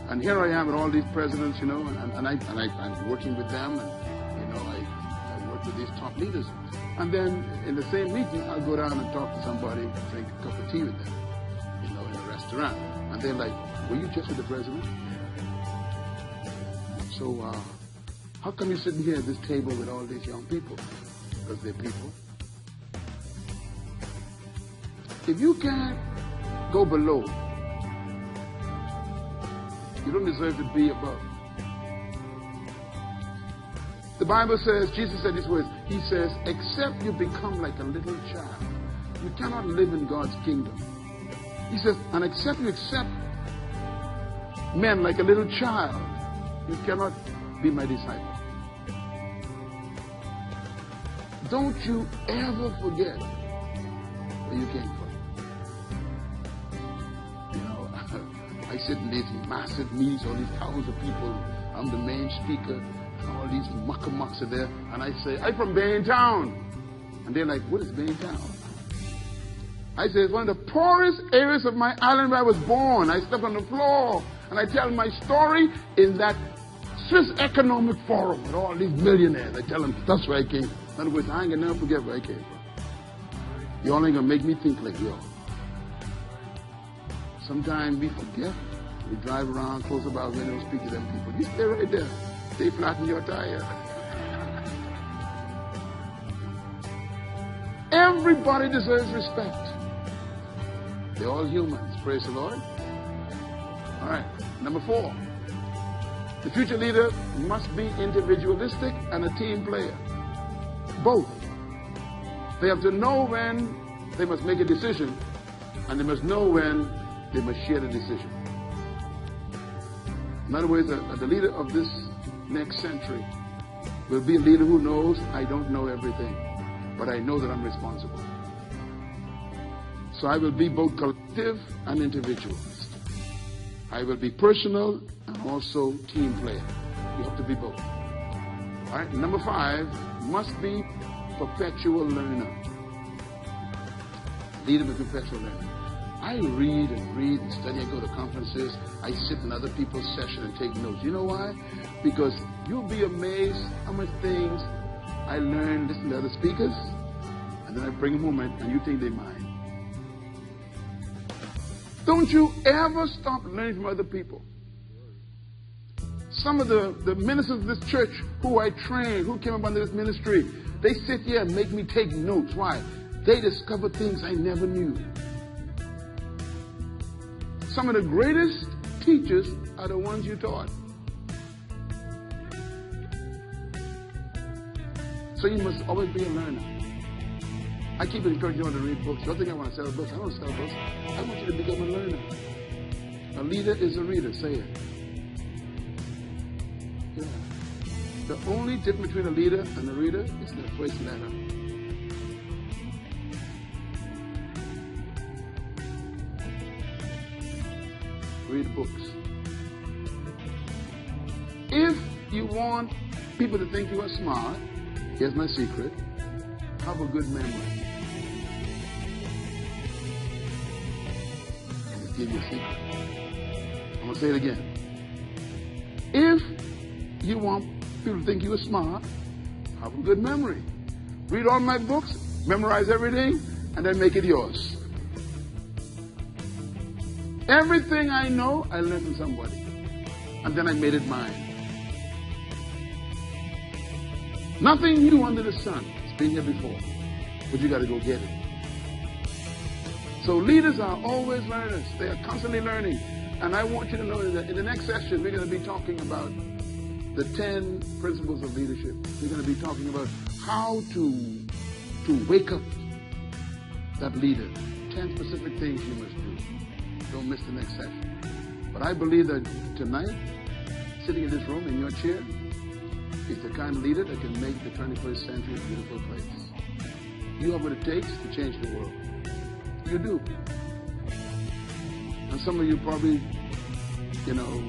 And here I am with all these presidents, and I'm working with them, and I work with these top leaders. And then in the same meeting, I'll go down and talk to somebody, drink a cup of tea with them, in a restaurant. And they're like, "Were you just with the president?" So how come you're sitting here at this table with all these young people? Because they're people. If you can't go below, you don't deserve to be above. The Bible says, Jesus said these words, he says, "Except you become like a little child, you cannot live in God's kingdom." He says, "And except you accept men like a little child, you cannot be my disciple." Don't you ever forget where you came from. I sit in these massive meetings, all these thousands of people. I'm the main speaker. All these muckamucks are there, and I say, "I'm from Baintown." And they're like, "What is Baintown?" I say, "It's one of the poorest areas of my island where I was born. I slept on the floor." And I tell my story in that Swiss Economic Forum with all these millionaires. I tell them, that's where I came from. In other words, I ain't gonna never forget where I came from. Y'all ain't gonna make me think like y'all. Sometimes we forget. We drive around, close up our windows, speak to them people. You stay right there. They flatten your tire. Everybody deserves respect. They're all humans. Praise the Lord. All right. Number 4. The future leader must be individualistic and a team player. Both. They have to know when they must make a decision, and they must know when they must share the decision. In other words, the leader of this next century will be a leader who knows, I don't know everything, but I know that I'm responsible. So I will be both collective and individualist. I will be personal and also team player. You have to be both. All right. Number 5, must be perpetual learner. Leader with perpetual learner. I read and study. I go to conferences. I sit in other people's sessions and take notes. You know why? Because you'll be amazed how much things I learn listening to other speakers, and then I bring them home and you think they're mine. Don't you ever stop learning from other people. Some of the ministers of this church who I trained, who came up under this ministry, they sit here and make me take notes. Why? They discover things I never knew. Some of the greatest teachers are the ones you taught. So you must always be a learner. I keep encouraging you to read books. Don't think I want to sell books. I don't sell books. I want you to become a learner. A leader is a reader. Say it. Yeah. The only difference between a leader and a reader is the first letter. read books. If you want people to think you are smart, here's my secret: have a good memory. I'll just give you a secret. I'm going to say it again. If you want people to think you are smart, have a good memory. Read all my books, memorize everything, and then make it yours. Everything I know, I learned from somebody. And then I made it mine. Nothing new under the sun. It's been here before. But you got to go get it. So leaders are always learners. They are constantly learning. And I want you to know that in the next session, we're going to be talking about the 10 principles of leadership. We're going to be talking about how to wake up that leader. 10 specific things you must do. Don't miss the next session. But I believe that tonight, sitting in this room, in your chair, is the kind of leader that can make the 21st century a beautiful place. You have what it takes to change the world. You do. And some of you probably,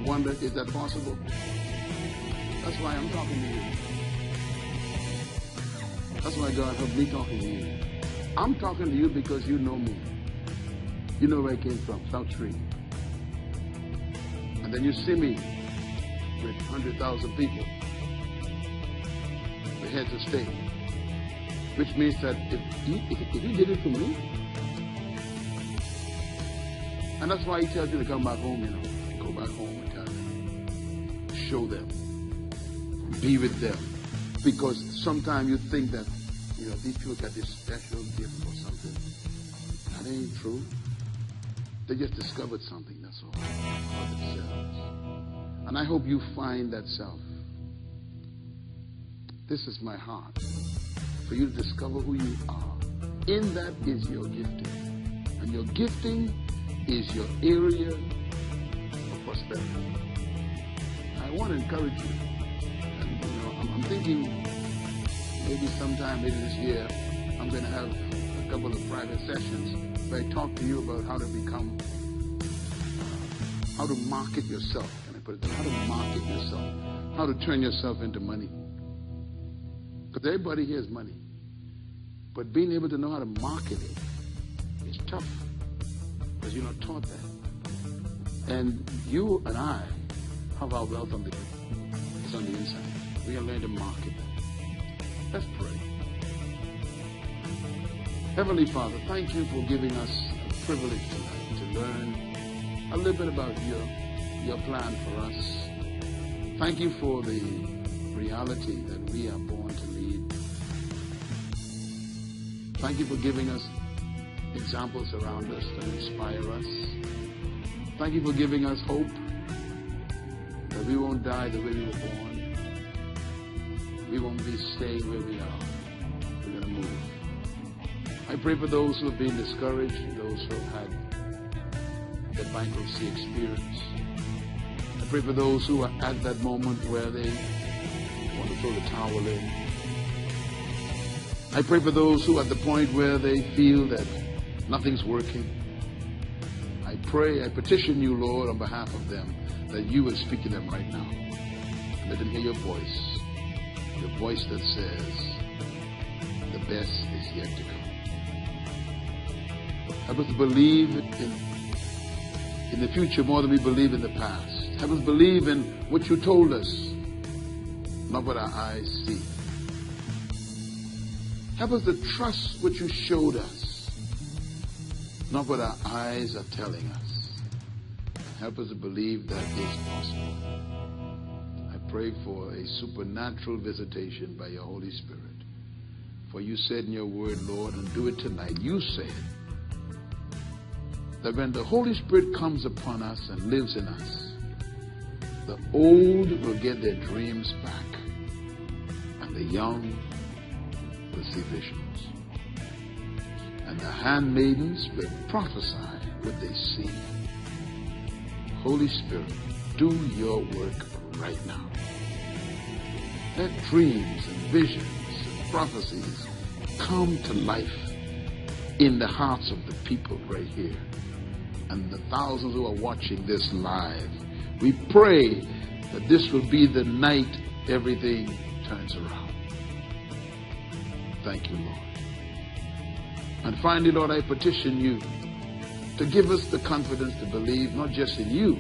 wonder, is that possible? That's why I'm talking to you. That's why God helped me talking to you. I'm talking to you because you know me. You know where I came from, South Street. And then you see me with 100,000 people, the heads of state, which means that if he did it for me, and that's why he tells you to come back home, go back home and tell them, show them, be with them, because sometimes you think that, these people got this special gift or something. That ain't true. They just discovered something, that's all, about themselves. And I hope you find that self. This is my heart, for you to discover who you are. In that is your gifting. And your gifting is your area of prosperity. I want to encourage you. And, I'm thinking maybe sometime later this year, I'm going to have a couple of private sessions where I talk to you about how to become, how to market yourself. Can I put it there? How to market yourself. How to turn yourself into money. Because everybody here is money. But being able to know how to market it is tough. Because you're not taught that. And you and I have our wealth on it's on the inside. We are learning to market that. Let's pray. Heavenly Father, thank you for giving us a privilege tonight to learn a little bit about your plan for us. Thank you for the reality that we are born to lead. Thank you for giving us examples around us that inspire us. Thank you for giving us hope that we won't die the way we were born. We won't be staying where we are. We're going to move. I pray for those who have been discouraged, those who have had the bankruptcy experience. I pray for those who are at that moment where they want to throw the towel in. I pray for those who are at the point where they feel that nothing's working. I pray, I petition you, Lord, on behalf of them, that you will speak to them right now. Let them hear your voice that says, the best is yet to come. Help us to believe in the future more than we believe in the past. Help us believe in what you told us, not what our eyes see. Help us to trust what you showed us, not what our eyes are telling us. Help us to believe that is possible. I pray for a supernatural visitation by your Holy Spirit. For you said in your word, Lord, and do it tonight, you said that when the Holy Spirit comes upon us and lives in us, the old will get their dreams back, and the young will see visions. And the handmaidens will prophesy what they see. Holy Spirit, do your work right now. Let dreams and visions and prophecies come to life in the hearts of the people right here. and the thousands who are watching this live. We pray that this will be the night everything turns around. Thank you, Lord. And finally, Lord, I petition you to give us the confidence to believe not just in you,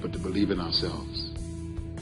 but to believe in ourselves.